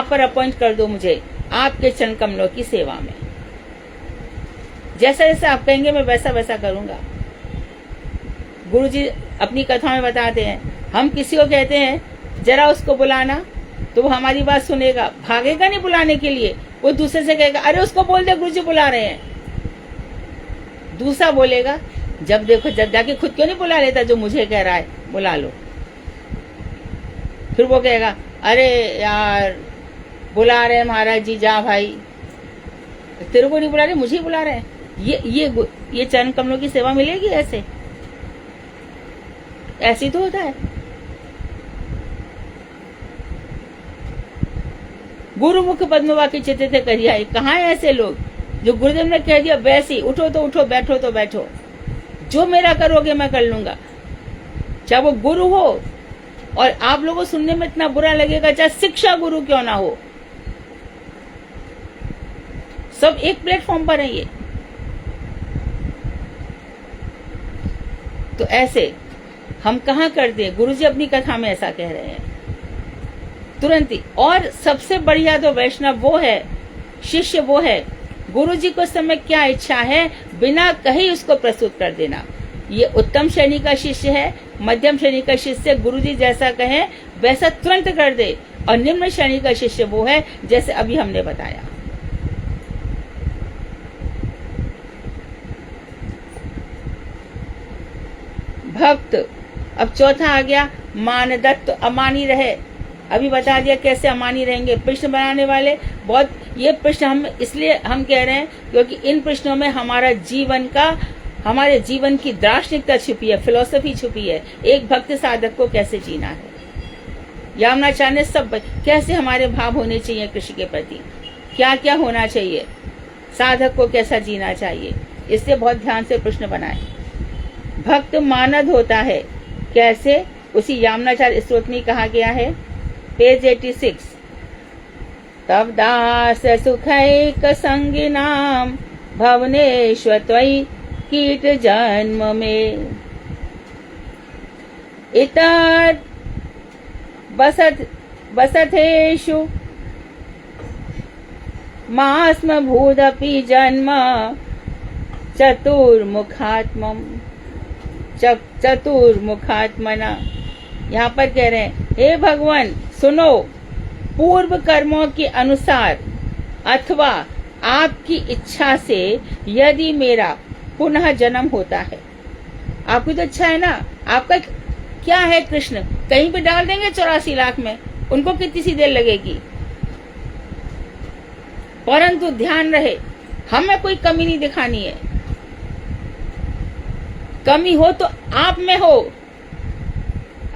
पर अपॉइंट कर दो मुझे आपके चरण कमलों की सेवा में। जैसा जैसा आप कहेंगे मैं वैसा वैसा करूंगा। गुरुजी अपनी कथा में बताते हैं, हम किसी को कहते हैं जरा उसको बुलाना, तो वो हमारी बात सुनेगा, भागेगा नहीं बुलाने के लिए। वो दूसरे से कहेगा अरे उसको बोल दे गुरुजी बुला रहे हैं। दूसरा बोलेगा जब देखो, जब जाके खुद क्यों नहीं बुला लेता जो मुझे कह रहा है बुला लो। फिर वो कहेगा अरे यार बुला रहे हैं महाराज जी, जा भाई, तेरे को नहीं बुला रहे मुझे ही बुला रहे हैं। ये चरण कमलों की सेवा मिलेगी ऐसे? ऐसी तो होता है। गुरुमुख पद्मवा की चित्ते करिया। कहाँ है ऐसे लोग जो गुरुदेव ने कह दिया वैसे ही, उठो तो उठो, बैठो तो बैठो, जो मेरा करोगे मैं कर लूंगा। चाहे वो गुरु हो, और आप लोगों को सुनने में इतना बुरा लगेगा, चाहे शिक्षा गुरु क्यों ना हो, सब एक प्लेटफॉर्म पर है ये। तो ऐसे हम कहाँ करते हैं? गुरुजी अपनी कथा में ऐसा कह रहे हैं तुरंत ही। और सबसे बढ़िया तो वैष्णव वो है, शिष्य वो है, गुरुजी को समय क्या इच्छा है बिना कहीं उसको प्रस्तुत कर देना। ये उत्तम श्रेणी का शिष्य है, मध्यम श्रेणी का शिष्य गुरुजी जैसा कहे वैसा तुरंत कर दे, और निम्न श्रेणी का शिष्य वो है जैसे अभी हमने बताया। भक्त, अब चौथा आ गया मानदत्त, अमानी रहे। अभी बता दिया कैसे अमानी रहेंगे। प्रश्न बनाने वाले बहुत, ये प्रश्न हम इसलिए हम कह रहे हैं क्योंकि इन प्रश्नों में हमारे जीवन की दार्शनिकता छुपी है, फिलॉसफी छुपी है। एक भक्त साधक को कैसे जीना है, यामनाचार्य ने सब कैसे हमारे भाव होने चाहिए कृष्ण के प्रति, क्या क्या होना चाहिए, साधक को कैसा जीना चाहिए, इससे बहुत ध्यान से प्रश्न बनाए। भक्त मानद होता है कैसे, उसी यामनाचार्य स्तोत्र में कहा गया है, पेज 86। तब दास सुखैक संगिनाम भवनेश्वर त्वयि कीट जन्म में, इतर बसथेषु मास्म भूदपि जन्म चतुर्मुखात्मना। यहाँ पर कह रहे हैं हे भगवान सुनो, पूर्व कर्मों के अनुसार अथवा आपकी इच्छा से यदि मेरा पुनः जन्म होता है, आपकी तो इच्छा है ना, आपका क्या है कृष्ण कहीं पे डाल देंगे 84 लाख में, उनको कितनी सी देर लगेगी। परंतु ध्यान रहे हमें कोई कमी नहीं दिखानी है, कमी हो तो आप में हो।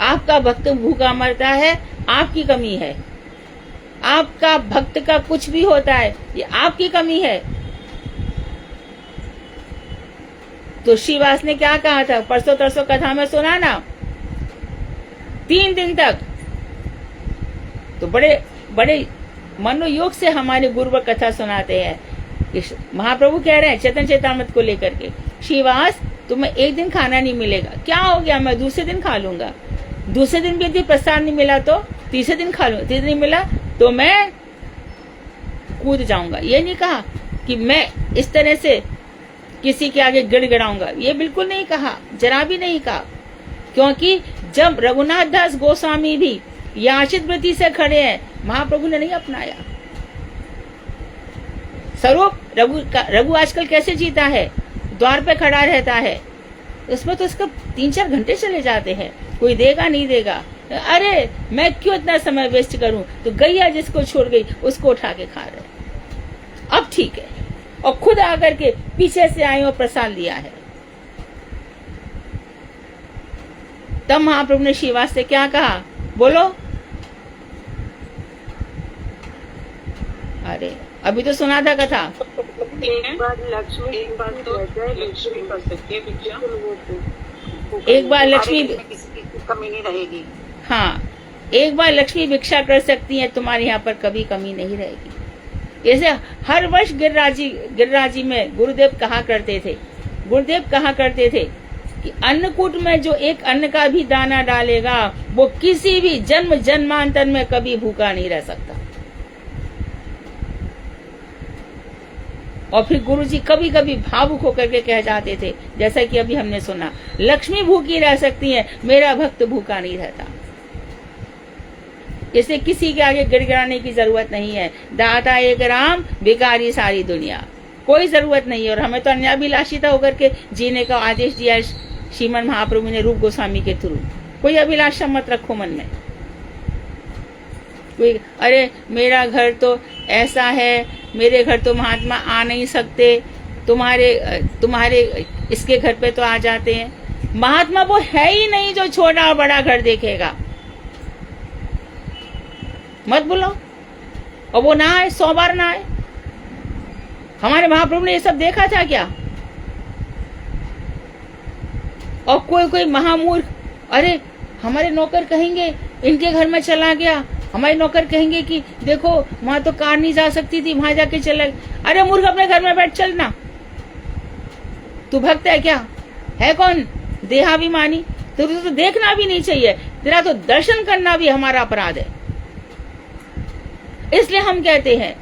आपका भक्त भूखा मरता है, आपकी कमी है। आपका भक्त का कुछ भी होता है, ये आपकी कमी है। तो श्रीवास ने क्या कहा था, परसों तरसों कथा में सुना ना, 3 दिन तक तो बड़े बड़े मनोयोग से हमारे गुरुवर कथा सुनाते हैं। महाप्रभु कह रहे हैं चेतन चेतामृत को लेकर के, श्रीवास तुम्हें एक दिन खाना नहीं मिलेगा, क्या हो गया, मैं दूसरे दिन खा लूंगा। दूसरे दिन भी यदि प्रसाद नहीं मिला तो तीसरे दिन खा लूंगा, तीसरे दिन मिला तो मैं कूद जाऊंगा। ये नहीं कहा कि मैं इस तरह से किसी के आगे गिड़गिड़ाऊंगा, ये बिल्कुल नहीं कहा, जरा भी नहीं कहा। क्योंकि जब रघुनाथ दास गोस्वामी भी याचित वृत्ति से खड़े हैं, महाप्रभु ने नहीं अपनाया स्वरूप। रघु आजकल कैसे जीता है, द्वार पे खड़ा रहता है, उसमें तो उसका 3-4 घंटे चले जाते हैं, कोई देगा नहीं देगा। अरे मैं क्यों इतना समय वेस्ट करूं, तो गैया जिसको छोड़ गई उसको उठा के खा रहे। अब ठीक है, और खुद आकर के पीछे से आए और प्रसाद लिया है। तब महाप्रभु ने श्रीवास से क्या कहा, बोलो। अरे अभी तो सुना था कथा। एक बार लक्ष्मी, एक बार तो लक्ष्मी कर सकती है भिक्षा। एक बार लक्ष्मी, किसी की कमी नहीं रहेगी। हाँ, एक बार लक्ष्मी भिक्षा कर सकती है, तुम्हारे यहाँ पर कभी कमी नहीं रहेगी। ऐसे हर वर्ष गिरिराजी में गुरुदेव कहा करते थे कि अन्नकूट में जो एक अन्न का भी दाना डालेगा वो किसी भी जन्म जन्मांतर में कभी भूखा नहीं रह सकता। और फिर गुरुजी कभी कभी भावुक होकर के कह जाते थे, जैसा कि अभी हमने सुना, लक्ष्मी भूखी रह सकती है, मेरा भक्त भूखा नहीं रहता। इसे किसी के आगे गिड़गिड़ाने की जरूरत नहीं है। दाता एक राम, भिखारी सारी दुनिया, कोई जरूरत नहीं है। और हमें तो अन्याभिलाषिता होकर के जीने का आदेश दिया है श्रीमन महाप्रभु ने रूप गोस्वामी के थ्रू। कोई अभिलाषा मत रखो मन में। कोई अरे मेरा घर तो ऐसा है, मेरे घर तो महात्मा आ नहीं सकते, तुम्हारे इसके घर पे तो आ जाते हैं। महात्मा वो है ही नहीं जो छोटा और बड़ा घर देखेगा, मत बोलो। और वो ना आए, 100 बार ना आए। हमारे महाप्रभु ने ये सब देखा था क्या? और कोई महामूर्ख, अरे हमारे नौकर कहेंगे इनके घर में चला गया, हमारे नौकर कहेंगे कि देखो वहां तो कार नहीं जा सकती थी, वहां जाके चला। अरे मूर्ख, अपने घर में बैठ चलना। तू भक्त है क्या? है कौन? देहाभिमानी। तुझे तो देखना भी नहीं चाहिए, तेरा तो दर्शन करना भी हमारा अपराध है। इसलिए हम कहते हैं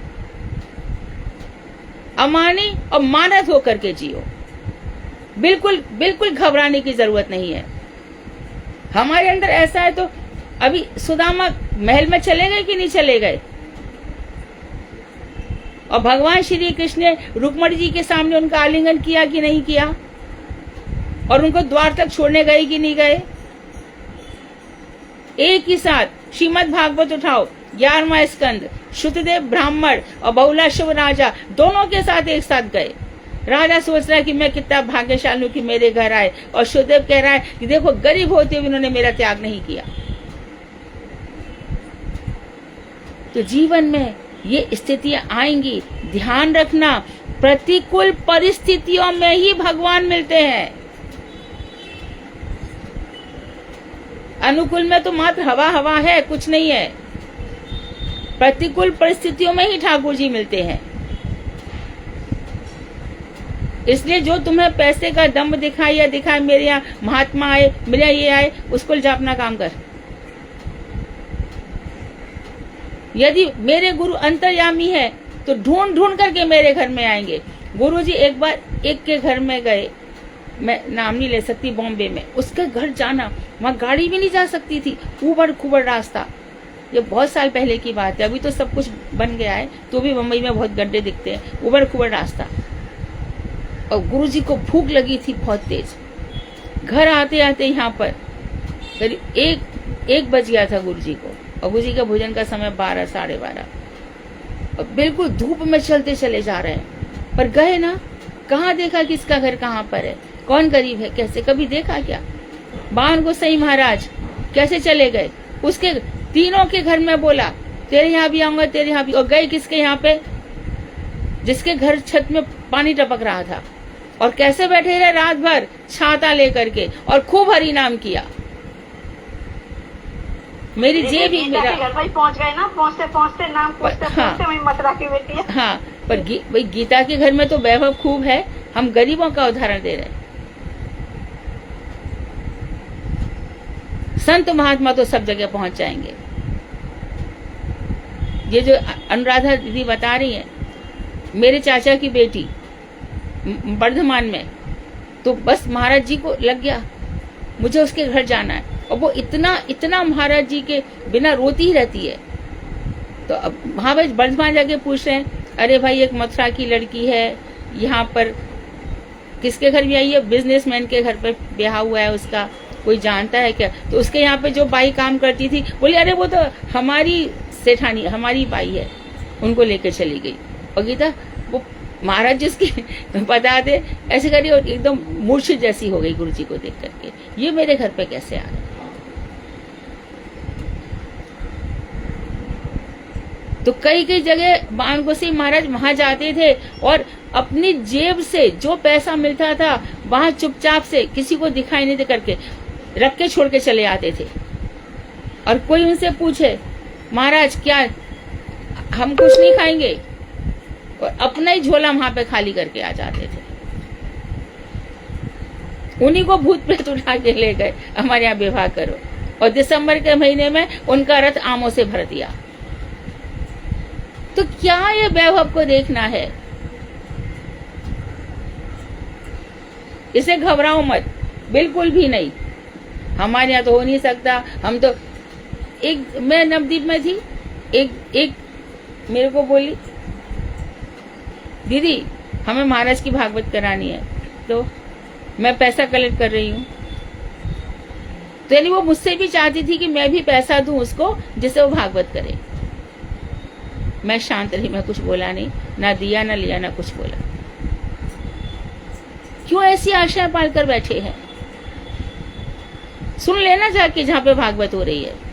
अमानी और मानस होकर के जियो। बिल्कुल घबराने की जरूरत नहीं है। हमारे अंदर ऐसा है तो अभी सुदामा महल में चले गए कि नहीं चले गए? और भगवान श्री कृष्ण ने रुक्मणी जी के सामने उनका आलिंगन किया कि नहीं किया? और उनको द्वार तक छोड़ने गए कि नहीं गए? एक ही साथ श्रीमद् भागवत उठाओ, 11वां स्कंद, श्रुतदेव ब्राह्मण और बहुलाश्व राजा दोनों के साथ एक साथ गए। राजा सोच रहा है कि मैं कितना भाग्यशाली हूं कि मेरे घर आए, और श्रुतदेव कह रहा है कि देखो गरीब होते हुए उन्होंने मेरा त्याग नहीं किया। तो जीवन में ये स्थितियां आएंगी, ध्यान रखना। प्रतिकूल परिस्थितियों में ही भगवान मिलते हैं। अनुकूल में तो मात्र हवा है, कुछ नहीं है। प्रतिकूल परिस्थितियों में ही ठाकुर जी मिलते हैं। इसलिए जो तुम्हें पैसे का दम्भ दिखाए मेरे यहाँ महात्मा आए, मेरे यहाँ ये आए, उसको जा अपना काम कर। यदि मेरे गुरु अंतर्यामी है तो ढूंढ करके मेरे घर में आएंगे। गुरुजी एक बार एक के घर में गए, मैं नाम नहीं ले सकती, बॉम्बे में। उसके घर जाना, वहां गाड़ी भी नहीं जा सकती थी, ऊबड़ रास्ता। ये बहुत साल पहले की बात है, अभी तो सब कुछ बन गया है, तो भी मुंबई में बहुत गड्ढे दिखते हैं, ऊबड़ रास्ता। और गुरुजी को भूख लगी थी बहुत तेज। घर आते आते यहाँ पर करीब 1 बज गया था गुरुजी को, और गुरुजी का भोजन का समय 12 साढ़े 12। और बिल्कुल धूप में चलते चले जा रहे हैं, पर गए ना, कहाँ देखा किसका घर कहाँ पर है, कौन गरीब है, कैसे कभी देखा क्या? बाण गोसाई महाराज कैसे चले गए, उसके तीनों के घर में बोला तेरे यहाँ भी आऊंगा, तेरे यहाँ भी। और गए किसके यहाँ पे? जिसके घर छत में पानी टपक रहा था। और कैसे बैठे रहे रात भर छाता लेकर के, और खूब हरि नाम किया। मेरी जेब ही मेरा घर भाई पहुंच गए ना, पहुंचते नाम पूछते वही मथुरा की बेटी है। हाँ, पर भाई गीता के घर में तो वैभव खूब है, हम गरीबों का उदाहरण दे रहे हैं। संत महात्मा तो सब जगह पहुंच जाएंगे। ये जो अनुराधा दीदी बता रही है, मेरे चाचा की बेटी वर्धमान में, तो बस महाराज जी को लग गया मुझे उसके घर जाना है, और वो इतना इतना महाराज जी के बिना रोती ही रहती है। तो अब महाराज वर्धमान जाके पूछ रहे हैं, अरे भाई एक मथुरा की लड़की है, यहाँ पर किसके घर भी आई है? बिजनेसमैन के घर पर ब्याह हुआ है उसका, कोई जानता है क्या? तो उसके यहाँ पे जो बाई काम करती थी बोली, अरे वो तो हमारी सेठानी, हमारी बाई है, उनको लेकर चली गई। और गीता वो महाराज जिसके बता दे ऐसे करी, और एकदम मूर्छित जैसी हो गई गुरु जी को देख करके, ये मेरे घर पे कैसे आ गए? तो कई कई जगह बाणगोसी महाराज वहां जाते थे और अपनी जेब से जो पैसा मिलता था वहां चुपचाप से किसी को दिखाई नहीं दे करके रख के छोड़ के चले आते थे। और कोई उनसे पूछे, महाराज क्या हम कुछ नहीं खाएंगे, और अपना ही झोला वहां पे खाली करके आ जाते थे। उन्हीं को भूत प्रेत उठा के ले गए, हमारे यहाँ विवाह करो, और दिसंबर के महीने में उनका रथ आमों से भर दिया। तो क्या ये वैभव को देखना है? इसे घबराओ मत, बिल्कुल भी नहीं। हमारे यहाँ तो हो नहीं सकता। हम तो मैं नवदीप में थी, एक मेरे को बोली, दीदी हमें महाराज की भागवत करानी है, तो मैं पैसा कलेक्ट कर रही हूँ। तो यानी वो मुझसे भी चाहती थी कि मैं भी पैसा दूं उसको जिससे वो भागवत करे। मैं शांत रही, मैं कुछ बोला नहीं, ना दिया ना लिया ना कुछ बोला। क्यों ऐसी आशाएं पालकर बैठे हैं? सुन लेना जाके जहां पे भागवत हो रही है।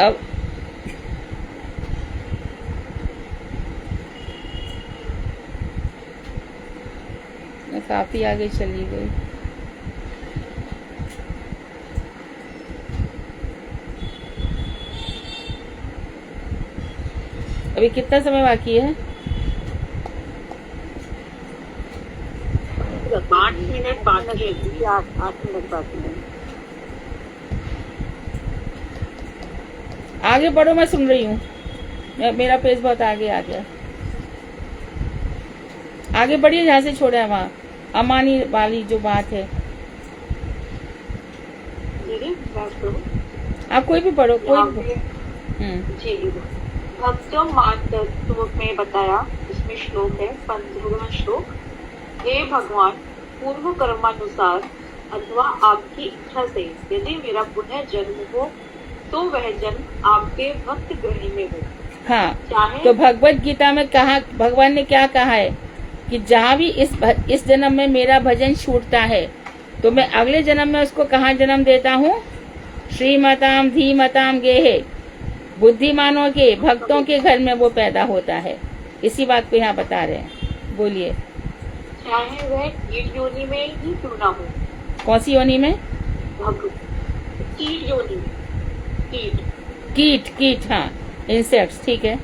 अब मैं काफी आगे चली गई। अभी कितना समय बाकी है? 8 मिनट बाकी है। 8 मिनट बाकी है। आगे बढ़ो, मैं सुन रही हूँ। मेरा पेज बहुत आगे आ गया। आगे बढ़िए, जहाँ से छोड़ा है वहाँ अमानी वाली जो बात है। आप कोई भी पढ़ो, कोई भी। जी, भक्तों मातृत्व में बताया, इसमें श्लोक है 15वां श्लोक। हे भगवान, पूर्व कर्मानुसार अथवा आपकी इच्छा से यदि मेरा पुनः जन्म हो तो वह जन्म आपके भक्त गृह में हो। हाँ, तो भगवत गीता में कहा, भगवान ने क्या कहा है कि जहाँ भी इस जन्म में मेरा भजन छूटता है तो मैं अगले जन्म में उसको कहाँ जन्म देता हूँ? श्रीमताम धीमताम गेहे, बुद्धिमानों के भक्तों के घर में वो पैदा होता है। इसी बात को यहाँ बता रहे हैं। बोलिए। चाहे वह कीट योनि में ही क्यों ना हो। कौन सी योनि में? कीट योनि में। कीट, हाँ, इंसेक्ट्स, ठीक है।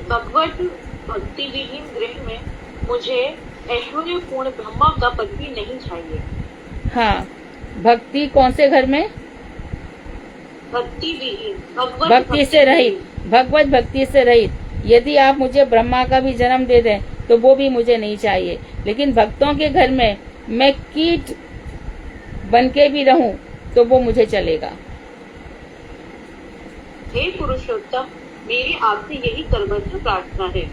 भगवत भक्ति विहीन गृह में मुझे ऐश्वर्यपूर्ण ब्रह्मा का पद भी नहीं चाहिए। हाँ, भक्ति कौन से घर में? भक्ति विहीन, भक्ति से रहित, भगवत भक्ति से रहित। यदि आप मुझे ब्रह्मा का भी जन्म दे दें तो वो भी मुझे नहीं चाहिए, लेकिन भक्तों के घर में मैं कीट बन के भी रहूं तो वो मुझे चलेगा। हे पुरुषोत्तम, मेरी आपसे यही करबद्ध प्रार्थना है।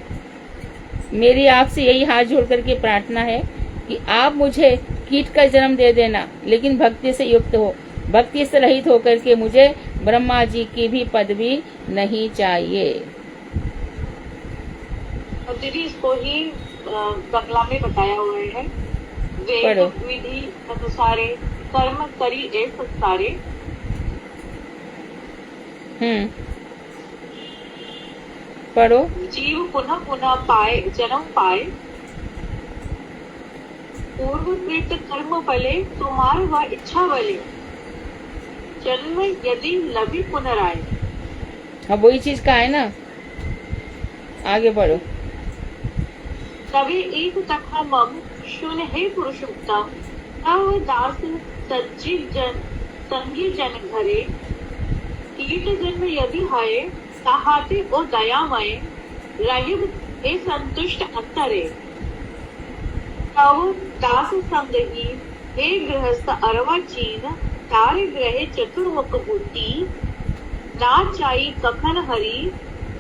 मेरी आपसे यही हाथ जोड़ करके प्रार्थना है कि आप मुझे कीट का जन्म दे देना, लेकिन भक्ति से युक्त हो, भक्ति से रहित होकर के मुझे ब्रह्मा जी की भी पदवी नहीं चाहिए। दीदी इसको ही बंगला में बताया हुआ है। वेद विधि अनुसारे कर्म करी एक सारे। पढ़ो। जीव पुनः पुनः पाए जन्म पाए, पूर्वकृत कर्म फले तुम्हार व इच्छा बले, जन्म यदि लभी पुनराय। हाँ, वही चीज का है ना। आगे बढ़ो। तवे एक तथा मम शून्य हे पुरुषोत्तम तव दास सज्जित जन संगी जन घरे कीट जन्म यदि है ताहाते ओ दयामय रहिब ए संतुष्ट अंतरे तव दास संग ही हे गृहस्थ अरवा चीन तारे ग्रहे चतुर्मुख बुद्धि ना चाई कखन हरि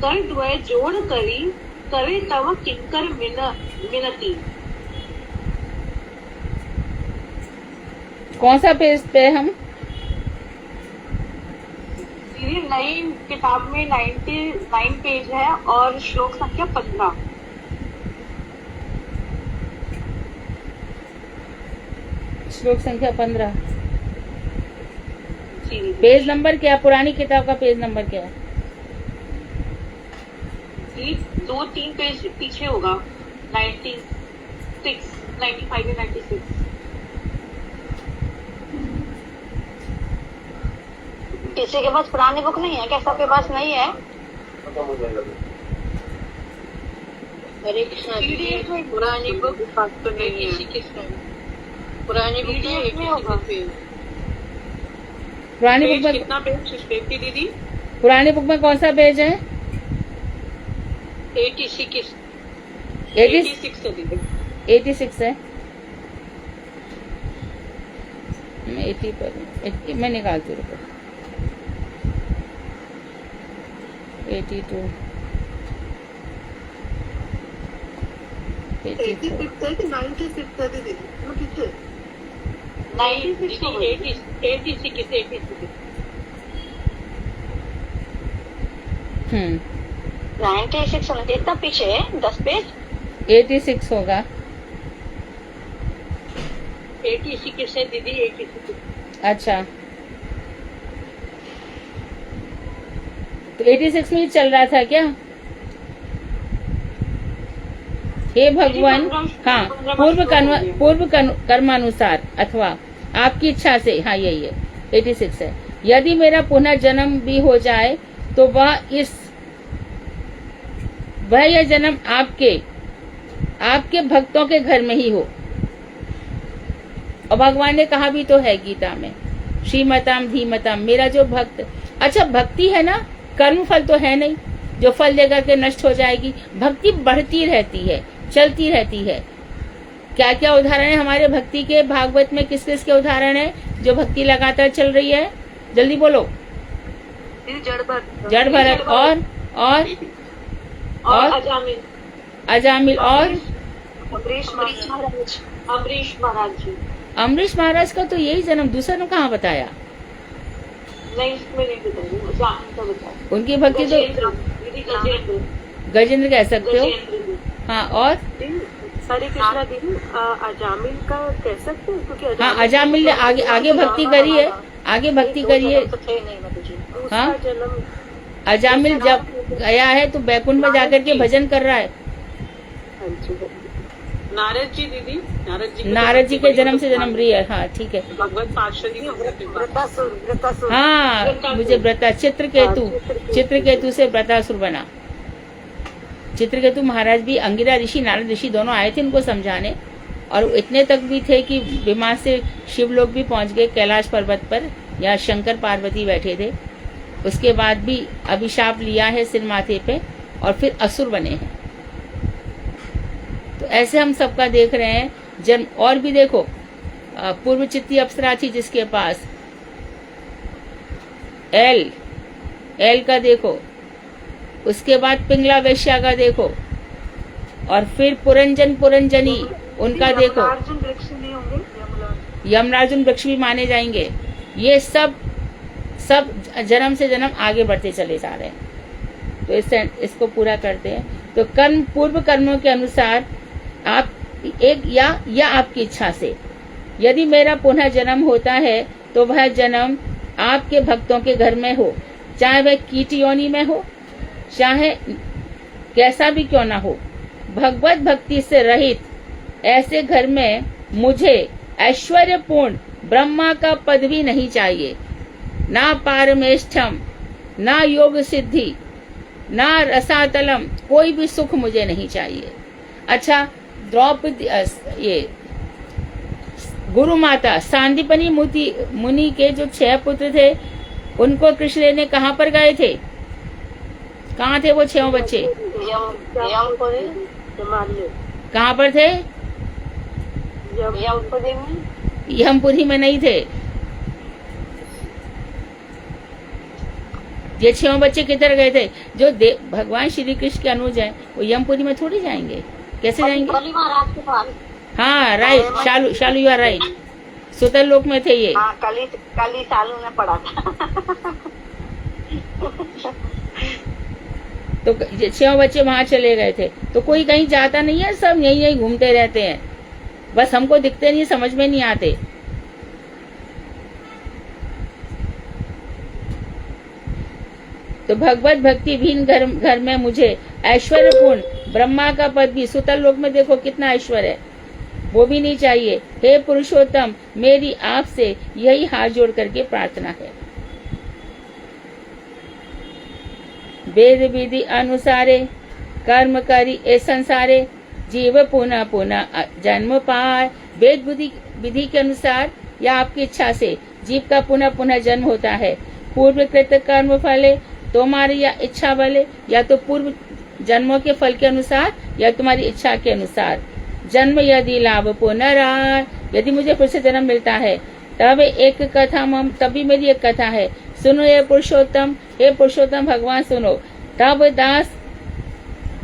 कर द्वय जोड़ करी करे तव किंकर मिनती। कौन सा पेज पे हम? मेरी नई किताब में 99 पेज है और श्लोक संख्या 15। श्लोक संख्या 15। जी पेज नंबर क्या? पुरानी किताब का पेज नंबर क्या है? जी 2-3 पेज पीछे होगा। 96, 95 या 96। किसी के पास पुरानी बुक नहीं है क्या? सबके पास नहीं है? खत्म हो जाएगा। हरे कृष्णा PDF में पुरानी बुक तो नहीं है। पुरानी बुक PDF में होगा। पुरानी बुक में कितना पेज थी दीदी? पुरानी बुक में कौन सा पेज है? 86 है दीदी। 86 है। मैं 80 पर हूँ। मैं निकालती हूँ। 82 84 है कि 96 है दीदी? 96 होना चाहिए। इतना पीछे है 10 पेज। 86 होगा। 86 है दीदी। 86। अच्छा, तो 86 में ही चल रहा था क्या? हे भगवान, हाँ, पूर्व कर्मानुसार अथवा आपकी इच्छा से, हाँ यही है, 86 है। यदि मेरा पुनः जन्म भी हो जाए तो वह यह जन्म आपके भक्तों के घर में ही हो। और भगवान ने कहा भी तो है गीता में, श्रीमताम धीमताम, मेरा जो भक्त। अच्छा, भक्ति है ना, कर्म फल तो है नहीं जो फल देगा के नष्ट हो जाएगी। भक्ति बढ़ती रहती है, चलती रहती है। क्या क्या उदाहरण है हमारे भक्ति के? भागवत में किस किस के उदाहरण है जो भक्ति लगातार चल रही है? जल्दी बोलो। जड़ भरत और अजामिल और अमरीश महाराज का तो यही जन्म, दूसरा ने कहाँ बताया? नहीं, इसमें नहीं बताया। उनकी भक्ति तो गजेंद्र कह सकते हो। हाँ, और हरे कृष्णा दीदी, अजामिल का कह सकते हैं क्योंकि हाँ, अजामिल ने आगे भक्ति करी है, आगे भक्ति करी है। हाँ, अजामिल जब गया है तो बैकुंठ में जाकर के भजन कर रहा है। नारद जी दीदी, नारद जी के जन्म से जन्म रही है। हाँ, ठीक है। भगवत पार्षद हाँ, मुझे चित्रकेतु से व्रतासुर बना। चित्रकेतु महाराज भी, अंगिरा ऋषि, नारद ऋषि दोनों आए थे उनको समझाने, और इतने तक भी थे कि विमान से शिव लोग भी पहुंच गए कैलाश पर्वत पर, यहाँ शंकर पार्वती बैठे थे। उसके बाद भी अभिशाप लिया है सिर माथे पे, और फिर असुर बने हैं। तो ऐसे हम सबका देख रहे हैं जन्म। और भी देखो, पूर्व चित्ती अप्सरा थी जिसके पास एल का देखो, उसके बाद पिंगला वेश्या का देखो, और फिर पुरंजनी उनका देखो। यमराजुन वृक्ष भी माने जाएंगे। ये सब जन्म से जन्म आगे बढ़ते चले जा रहे हैं। तो इसको पूरा करते हैं। तो कर्म, पूर्व कर्मों के अनुसार आप एक या आपकी इच्छा से यदि मेरा पुनः जन्म होता है तो वह जन्म आपके भक्तों के घर में हो, चाहे वह कीट योनि में हो, चाहे कैसा भी क्यों ना हो। भगवत भक्ति से रहित ऐसे घर में मुझे ऐश्वर्यपूर्ण ब्रह्मा का पद भी नहीं चाहिए, ना पारमेष्ठम, ना योग सिद्धि, ना रसातलम, कोई भी सुख मुझे नहीं चाहिए। अच्छा, द्रौपदी ये गुरु माता सांदीपनी मुनि के जो 6 पुत्र थे, उनको कृष्ण लेने कहाँ पर गए थे? कहाँ थे वो 6 बच्चे? यमपुरी कहाँ पर थे? यमपुरी में। यमपुरी में नहीं थे। ये 6 बच्चे किधर गए थे? जो भगवान श्री कृष्ण के अनुज हैं, वो यमपुरी में थोड़ी जाएंगे। कैसे जाएंगे? बलि महाराज के पास। हाँ right, Shalu you are right. सुतल लोक में थे ये। हाँ, कल ही शालू ने पढ़ा था। तो 6 बच्चे वहां चले गए थे। तो कोई कहीं जाता नहीं है, सब यहीं घूमते रहते हैं, बस हमको दिखते नहीं, समझ में नहीं आते। तो भगवत भक्ति भीन घर में मुझे ऐश्वर्यपूर्ण ब्रह्मा का पद भी, सुतल लोक में देखो कितना ऐश्वर्य है, वो भी नहीं चाहिए। हे पुरुषोत्तम, मेरी आपसे यही हाथ जोड़ करके प्रार्थना है। वेद विधि अनुसारे कर्म करी ए संसारे, जीव पुनः पुनः जन्म पाए। वेद विधि के अनुसार या आपकी इच्छा से जीव का पुनः पुनः जन्म होता है। पूर्व कृत कर्म फले, तुम्हारी या इच्छा वाले, या तो पूर्व जन्मों के फल के अनुसार या तुम्हारी इच्छा के अनुसार। जन्म यदि लाभ पुनराय, यदि मुझे फिर से जन्म मिलता है, तब एक कथा तभी मेरी एक कथा है। सुनो ये पुरुषोत्तम, हे पुरुषोत्तम भगवान सुनो। तब दास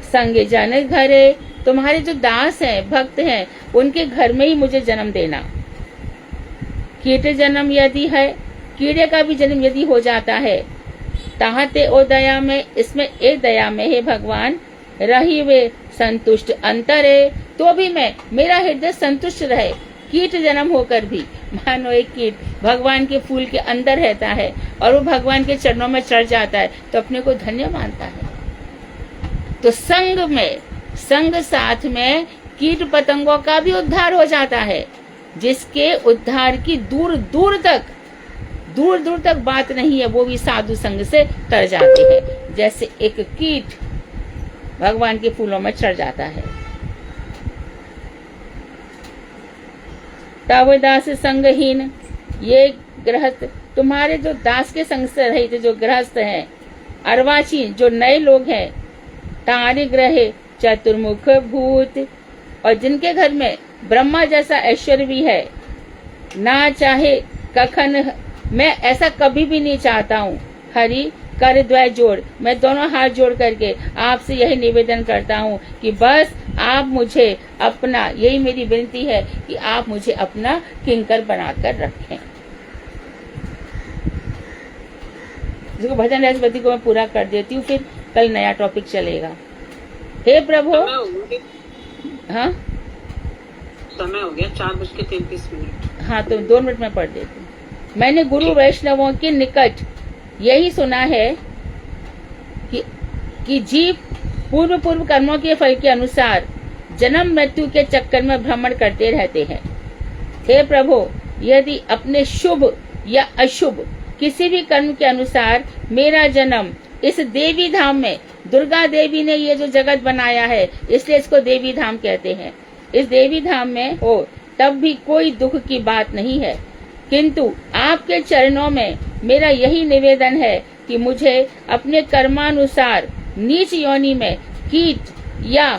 संग जन घरे, तुम्हारे जो दास हैं, भक्त हैं, उनके घर में ही मुझे जन्म देना। कीट जन्म यदि है, कीड़े का भी जन्म यदि हो जाता है, ताहते ओ दया में, इसमें एक दया में हे भगवान, रही वे संतुष्ट अंतरे, तो भी मेरा हृदय संतुष्ट रहे। कीट जन्म होकर भी, मानो एक कीट भगवान के फूल के अंदर रहता है और वो भगवान के चरणों में चढ़ जाता है, तो अपने को धन्य मानता है। तो संग साथ में कीट पतंगों का भी उद्धार हो जाता है, जिसके उद्धार की दूर दूर तक बात नहीं है, वो भी साधु संग से तर जाते हैं। जैसे एक कीट भगवान के फूलों में चढ़ जाता है। तब दास संगहीन, ये गृहस्थ, तुम्हारे जो दास के संग से रहित जो गृहस्थ हैं, अर्वाचीन जो नए लोग हैं, तारे ग्रहे चतुर्मुख भूत, और जिनके घर में ब्रह्मा जैसा ऐश्वर्य भी है, ना चाहे कखन, मैं ऐसा कभी भी नहीं चाहता हूँ। हरि कर द्वय जोड़, मैं दोनों हाथ जोड़ करके आपसे यही निवेदन करता हूँ कि बस आप मुझे अपना, यही मेरी विनती है कि आप मुझे अपना किंकर बनाकर रखें। इसको भजन राजपति को मैं पूरा कर देती हूँ, फिर कल नया टॉपिक चलेगा। हे प्रभु, हाँ समय हो गया 4:33। हाँ तो 2 मिनट में पढ़ देती हूँ। मैंने गुरु वैष्णवों के निकट यही सुना है कि जीव पूर्व कर्मों के फल के अनुसार जन्म मृत्यु के चक्कर में भ्रमण करते रहते हैं। हे प्रभु, यदि अपने शुभ या अशुभ किसी भी कर्म के अनुसार मेरा जन्म इस देवी धाम में, दुर्गा देवी ने ये जो जगत बनाया है इसलिए इसको देवी धाम कहते हैं, इस देवी धाम में हो, तब भी कोई दुख की बात नहीं है। किंतु आपके चरणों में मेरा यही निवेदन है कि मुझे अपने कर्मानुसार नीच योनि में कीट या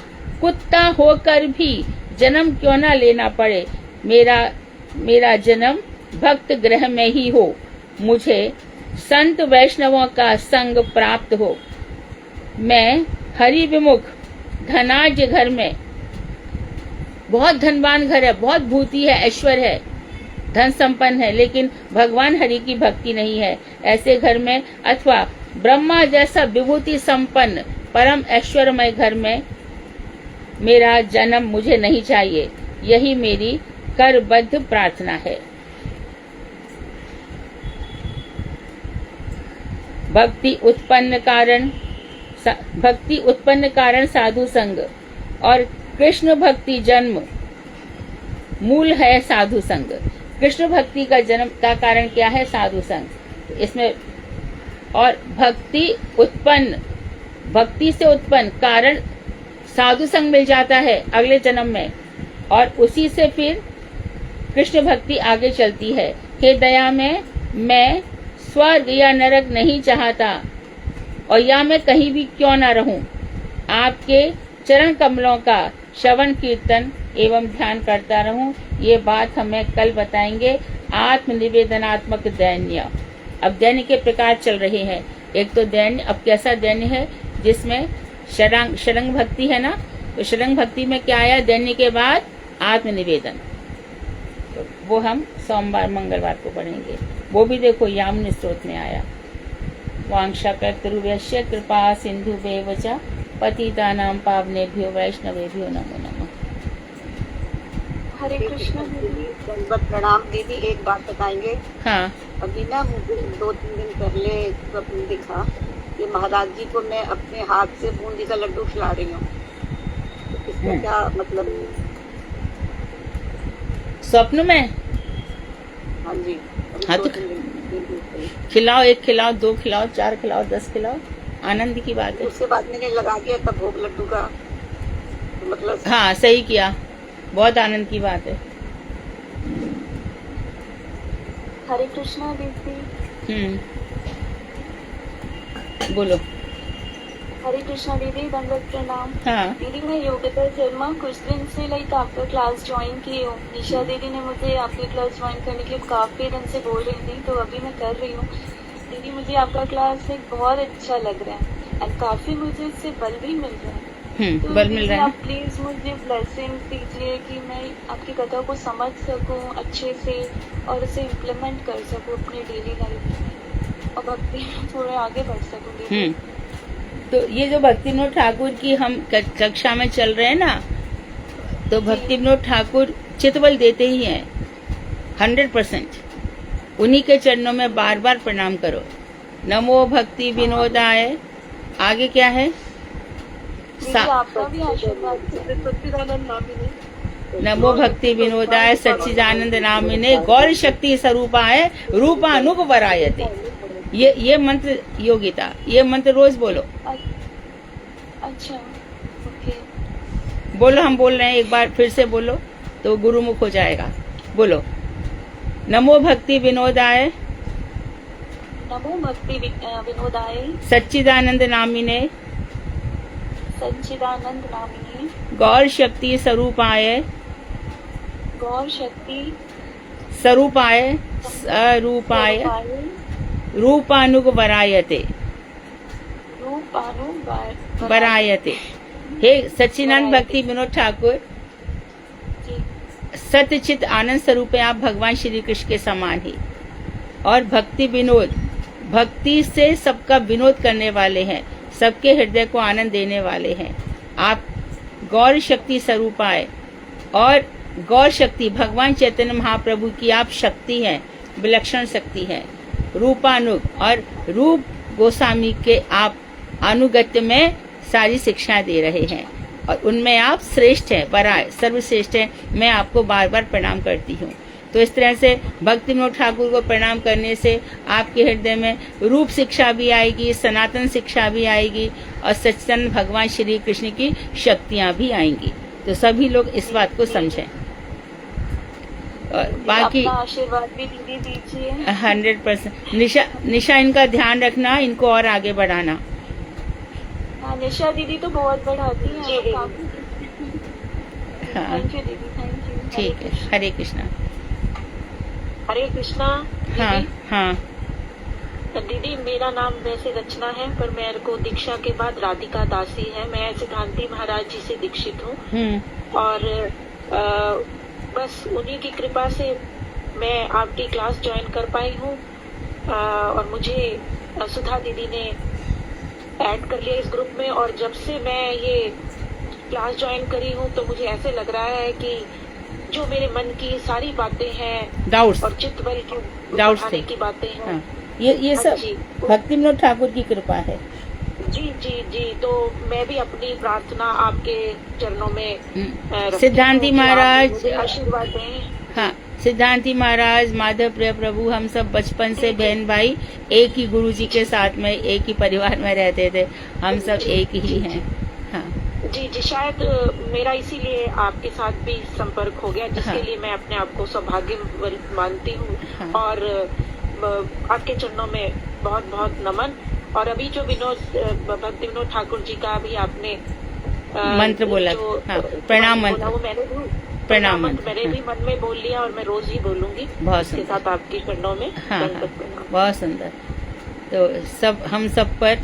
कुत्ता होकर भी जन्म क्यों न लेना पड़े, मेरा जन्म भक्त गृह में ही हो, मुझे संत वैष्णवों का संग प्राप्त हो। मैं हरि विमुख धनाढ्य घर में, बहुत धनवान घर है, बहुत भूति है, ऐश्वर्य है, धन संपन्न है, लेकिन भगवान हरि की भक्ति नहीं है, ऐसे घर में, अथवा ब्रह्मा जैसा विभूति संपन्न परम ऐश्वर्यमय घर में मेरा जन्म मुझे नहीं चाहिए। यही मेरी करबद्ध प्रार्थना है। भक्ति उत्पन्न कारण साधु संग, और कृष्ण भक्ति जन्म मूल है साधु संग। कृष्ण भक्ति का जन्म का कारण क्या है? साधु संग। इसमें और भक्ति से उत्पन्न कारण साधु संग मिल जाता है अगले जन्म में, और उसी से फिर कृष्ण भक्ति आगे चलती है। हे दया में मैं स्वर्ग या नरक नहीं चाहता, और या मैं कहीं भी क्यों ना रहूं, आपके चरण कमलों का श्रवण कीर्तन एवं ध्यान करता रहूं। ये बात हमें कल बताएंगे। आत्मनिवेदनात्मक दैन्य। अब दैन्य के प्रकार चल रहे हैं। एक तो दैन्य, अब कैसा दैन्य है जिसमें शरंग भक्ति है ना, तो शरंग भक्ति में क्या आया दैन्य के बाद आत्मनिवेदन, तो वो हम सोमवार मंगलवार को पढ़ेंगे। वो भी देखो यामुनी स्त्रोत में आया। वांछाकर्तृभ्यश्च कृपा सिन्धुभ्येव च पतितानां पावनेभ्यो वैष्णवेभ्यो नमो नमः। हरे कृष्ण दीदी। दंडवत प्रणाम दीदी। एक बात बताएंगे? हाँ, अभी ना मुझे 2-3 दिन पहले स्वप्न दिखा कि महाराज जी को मैं अपने हाथ से बूंदी का लड्डू खिला रही हूँ, तो इसका क्या मतलब? स्वप्न में? हाँ जी। अभी हाँ, तो 2-3 दिन पहले। खिलाओ, 1 खिलाओ, 2 खिलाओ, 4 खिलाओ, 10 खिलाओ, आनंद की बात है। उसके बाद मैंने लगा दिया था भोग लड्डू का, तो मतलब हाँ, सही किया, बहुत आनंद की बात है। हरे कृष्णा दीदी। बोलो। हरे कृष्णा दीदी, दंडवत प्रणाम। हाँ, दीदी मैं योगिता शर्मा कुछ दिन से आपका क्लास ज्वाइन की हूँ। निशा दीदी ने मुझे आपकी क्लास ज्वाइन करने के लिए काफी दिन से बोल रही थी, तो अभी मैं कर रही हूँ। दीदी मुझे आपका क्लास बहुत अच्छा लग रहा है और काफी मुझे इससे बल भी मिल रहा है। तो बल मिल रहा है। आप प्लीज मुझे ब्लेसिंग दीजिए कि मैं आपकी कथा को समझ सकूं अच्छे से और उसे इम्प्लीमेंट कर सकूं अपने डेली लाइफ में और भक्ति में थोड़े आगे बढ़ सकूं दीदी। तो ये जो भक्ति विनोद ठाकुर की हम कक्षा में चल रहे हैं ना, तो भक्ति विनोद ठाकुर चितबल देते ही हैं 100%। उन्हीं के चरणों में बार बार प्रणाम करो। नमो भक्ति विनोदाय। आगे क्या है? आपका भी आशीर्वाद। नमो भक्ति विनोदाय सच्चिदानंद नामिने गौर शक्ति स्वरूपाय रूपानुग वरायते। ये मंत्र योगिता, ये मंत्र रोज बोलो। अच्छा, ओके। बोलो, हम बोल रहे हैं, एक बार फिर से बोलो तो गुरुमुख हो जाएगा। बोलो, नमो भक्ति विनोदाय। नमो भक्ति विनोदाय सच्चिदानंद नामिने सच्चिदानंद नामिनी गौर शक्ति स्वरूपाय गौर शक्ति स्वरूपाय रूपानुग वरायते वरायते। हे सच्चिदानंद भक्ति विनोद ठाकुर, सत्यचित आनंद स्वरूप है आप भगवान श्री कृष्ण के समान ही, और भक्ति विनोद, भक्ति से सबका विनोद करने वाले हैं, सबके हृदय को आनंद देने वाले हैं। आप गौर शक्ति स्वरूप आए, और गौर शक्ति भगवान चैतन्य महाप्रभु की आप शक्ति हैं, विलक्षण शक्ति है। रूपानुग, और रूप गोस्वामी के आप अनुगत्य में सारी शिक्षा दे रहे हैं, और उनमें आप श्रेष्ठ हैं, वराय सर्वश्रेष्ठ हैं। मैं आपको बार बार प्रणाम करती हूँ। तो इस तरह से भक्ति विनोद ठाकुर को प्रणाम करने से आपके हृदय में रूप शिक्षा भी आएगी, सनातन शिक्षा भी आएगी, और सच्चिदानंद भगवान श्री कृष्ण की शक्तियाँ भी आएंगी। तो सभी लोग इस बात को समझें। और बाकी आशीर्वाद भी दीदी दीजिए। 100%। निशा इनका ध्यान रखना, इनको और आगे बढ़ाना। हाँ, निशा दीदी तो बहुत बढ़ाती है। हाँ, थैंक यू दीदी, थैंक यू। ठीक है। हरे कृष्णा। हरे कृष्णा। हाँ दीदी, हाँ। दीदी मेरा नाम वैसे रचना है, पर मेरे को दीक्षा के बाद राधिका दासी है। मैं सिद्धांति महाराज जी से दीक्षित हूँ, और बस उन्हीं की कृपा से मैं आपकी क्लास ज्वाइन कर पाई हूँ, और मुझे सुधा दीदी ने ऐड कर लिया इस ग्रुप में। और जब से मैं ये क्लास ज्वाइन करी हूँ, तो मुझे ऐसे लग रहा है कि जो मेरे मन की सारी बातें हैं, डाउट्स और चित्त बल की डाउट्स बढ़ाने थे। की बातें हैं। हाँ, ये हाँ सब जी। भक्ति विनोद ठाकुर की कृपा है। जी जी जी। तो मैं भी अपनी प्रार्थना आपके चरणों में रखती हूँ सिद्धांति कि आप महाराज, मुझे आशीर्वाद दें। हाँ, सिद्धांति महाराज, माधव प्रिय प्रभु, हम सब बचपन से बहन भाई एक ही गुरु जी के साथ में, एक ही परिवार में रहते थे। हम सब एक ही हैं। हाँ जी शायद मेरा इसीलिए आपके साथ भी संपर्क हो गया, जिसके हाँ। लिए मैं अपने आप को सौभाग्य मानती हूँ। हाँ। और आपके चरणों में बहुत बहुत नमन। और अभी जो भक्ति विनोद ठाकुर जी का भी आपने मंत्र बोला, जो हाँ, प्रणाम बोला, मंत्र, वो मैंने भी प्रणाम मैंने मंत्र, भी मन में बोल लिया और मैं रोज ही बोलूंगी बहुत इसके सुंदर। साथ आपके चरणों में हाँ, दंडवत प्रणाम। बहुत सुंदर। तो सब हम सब पर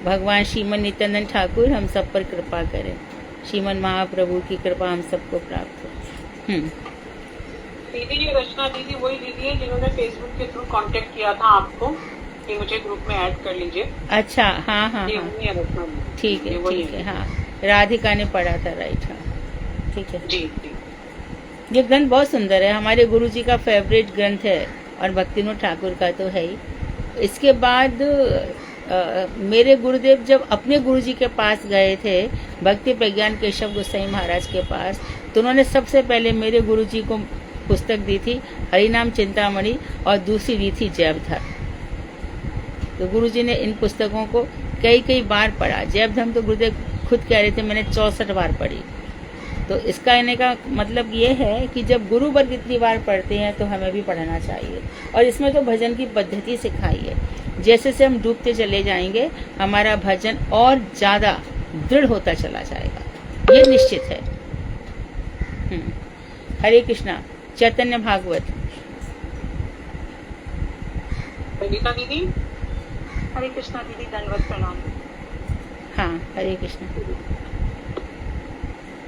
भगवान श्रीमन नित्यानंद ठाकुर हम सब पर कृपा करें। श्रीमन महाप्रभु की कृपा हम सबको प्राप्त हो। दीदी, ये रचना दीदी वही दीदी है जिन्होंने फेसबुक के थ्रू कांटेक्ट किया था आपको कि मुझे ग्रुप में ऐड कर लीजिए। अच्छा, हाँ हाँ ये हाँ, वही है रचना दीदी। ठीक ये है वही ठीक है। हाँ, राधिका ने पढ़ा था, राइट। हाँ, ठीक है। जी जी। ये ग्रंथ बहुत सुंदर है, हमारे गुरु जी का फेवरेट ग्रंथ है और भक्तिविनोद ठाकुर का तो है ही। इसके बाद मेरे गुरुदेव जब अपने गुरुजी के पास गए थे, भक्ति प्रज्ञान केशव गोसाई महाराज के पास, तो उन्होंने सबसे पहले मेरे गुरुजी को पुस्तक दी थी हरिनाम चिंतामणि और दूसरी दी थी जयवधर्म। तो गुरुजी ने इन पुस्तकों को कई बार पढ़ा। जयवधर्म तो गुरुदेव खुद कह रहे थे मैंने 64 बार पढ़ी। तो इसका कहने का मतलब ये है कि जब गुरु वर्ग इतनी बार पढ़ते हैं तो हमें भी पढ़ना चाहिए। और इसमें तो भजन की पद्धति सिखाई है। जैसे से हम डूबते चले जाएंगे हमारा भजन और ज्यादा दृढ़ होता चला जाएगा, ये निश्चित है। हरे कृष्णा। चैतन्य भागवत। गीता दीदी। हरे कृष्णा दीदी, दंडवत प्रणाम। हाँ, हरे कृष्णा।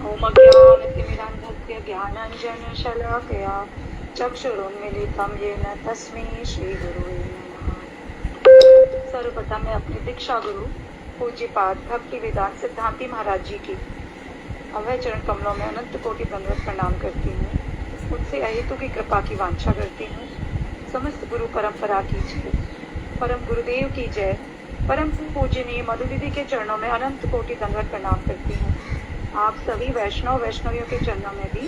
ओम अज्ञानतिमिरान्धस्य ज्ञानाञ्जनशलाकया चक्षुरुन्मीलितं येन तस्मै श्रीगुरुवे नमः। सर्वप्रथम मैं अपने दीक्षा गुरु पूज्यपाद भक्ति वेदांत सिद्धांति महाराज जी की अभय चरण कमलों में अनंत कोटि दंडवत प्रणाम करती हूँ। उनसे अहेतु की कृपा की वांछा करती हूँ। समस्त गुरु परंपरा की जय। परम गुरुदेव की जय। परम पूजनीय मधु दीदी के चरणों में अनंत कोटि दंडवत प्रणाम करती हूँ। आप सभी वैष्णवियों के चरणों में भी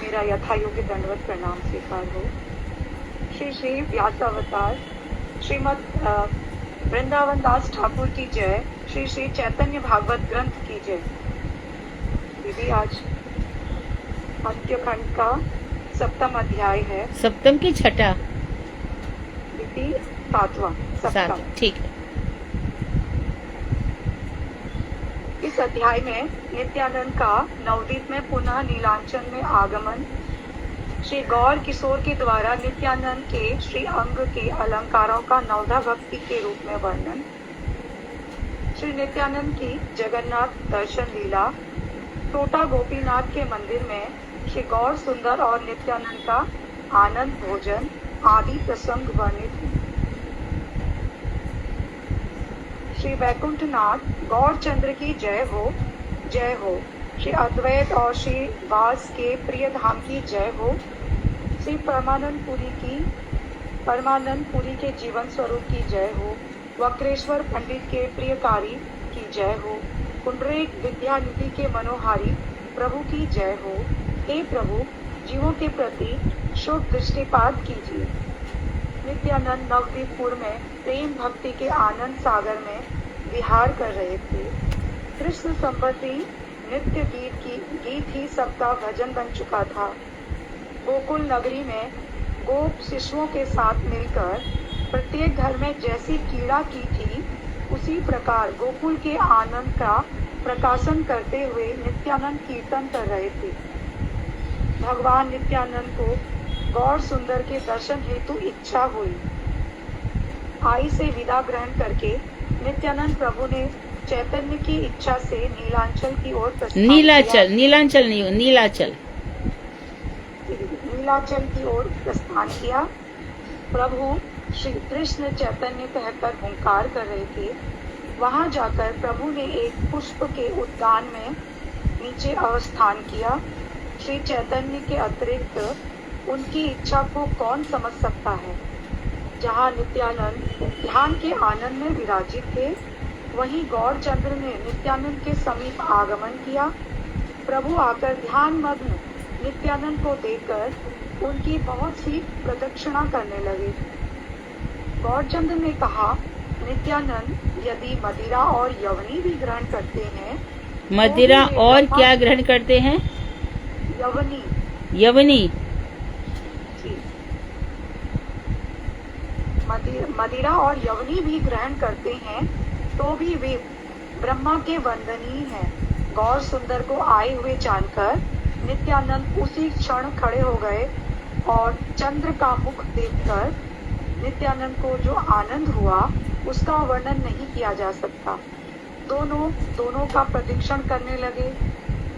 मेरा यथायोग्य दंडवत प्रणाम स्वीकार हो। श्री श्री व्यासावतार श्रीमद वृंदावन दास ठाकुर की जय। श्री श्री चैतन्य भागवत ग्रंथ की जय। दीदी, आज अंत्यखंड का 7वां अध्याय है। सप्तम की छठा? दीदी 7वां। 7, ठीक है। इस अध्याय में नित्यानंद का नवदीप में पुनः नीलांचल में आगमन, श्री गौर किशोर के द्वारा नित्यानंद के श्री अंग के अलंकारों का नवधा भक्ति के रूप में वर्णन, श्री नित्यानंद की जगन्नाथ दर्शन लीला, टोटा गोपीनाथ के मंदिर में श्री गौर सुंदर और नित्यानंद का आनंद भोजन आदि प्रसंग वर्णित हैं। श्री वैकुंठनाथ गौर चंद्र की जय हो, जय हो। श्री अद्वैत और श्री वास के प्रिय धाम की जय हो। श्री परमानंद पुरी के जीवन स्वरूप की जय हो। वक्रेश्वर पंडित के प्रियकारी की जय हो। कुंडरेक विद्यानिधि के मनोहारी प्रभु की जय हो। हे प्रभु, जीवों के प्रति शुभ दृष्टिपात कीजिए। नित्यानंद नवदीपपुर में प्रेम भक्ति के आनंद सागर में विहार कर रहे थे। कृष्ण संबंधी नित्य गीत ही सबका भजन बन चुका था। गोकुल नगरी में गोप शिशुओं के साथ मिलकर प्रत्येक घर में जैसी कीड़ा की थी, उसी प्रकार गोकुल के आनंद का प्रकाशन करते हुए नित्यानंद कीर्तन कर रहे थे। भगवान नित्यानंद को गौर सुंदर के दर्शन हेतु इच्छा हुई। आई से विदा ग्रहण करके नित्यानंद प्रभु ने चैतन्य की इच्छा से नीलांचल की ओर नीलाचल की ओर प्रस्थान किया। प्रभु श्री कृष्ण चैतन्य कहकर हुंकार कर रहे थे। वहां जाकर प्रभु ने एक पुष्प के उद्यान में नीचे अवस्थान किया। श्री चैतन्य के अतिरिक्त उनकी इच्छा को कौन समझ सकता है। जहाँ नित्यानंद ध्यान के आनंद में विराजित थे, वहीं गौरचंद्र ने नित्यानंद के समीप आगमन किया। प्रभु आकर ध्यान मग्न नित्यानंद को देखकर उनकी बहुत सी प्रदक्षिणा करने लगे। गौरचंद्र ने कहा, नित्यानंद, यदि मदिरा और यवनी भी ग्रहण करते हैं मदिरा तो भी और ब्रह्मा- क्या ग्रहण करते हैं? यवनी यवनी। जी, मदिरा और यवनी भी ग्रहण करते हैं तो भी वे ब्रह्मा के वंदनीय हैं। गौर सुंदर को आए हुए जानकर नित्यानंद उसी क्षण खड़े हो गए और चंद्र का मुख देखकर नित्यानंद को जो आनंद हुआ उसका वर्णन नहीं किया जा सकता। दोनों का प्रदक्षिण करने लगे,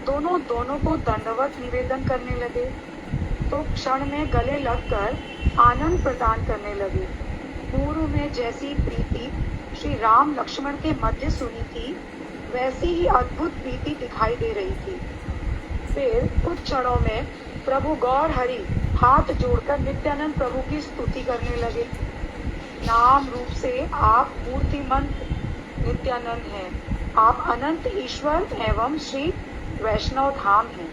दोनों को दंडवत निवेदन करने लगे, तो क्षण में गले लगकर आनंद प्रदान करने लगे। पूर्व में जैसी प्रीति श्री राम लक्ष्मण के मध्य सुनी थी, वैसी ही अद्भुत प्रीति दिखाई दे रही थी। फिर कुछ क्षणों में प्रभु गौर हरि हाथ जोड़कर नित्यानंद प्रभु की स्तुति करने लगे। नाम रूप से आप मूर्तिमंत नित्यानंद हैं, आप अनंत ईश्वर एवं श्री वैष्णव धाम हैं।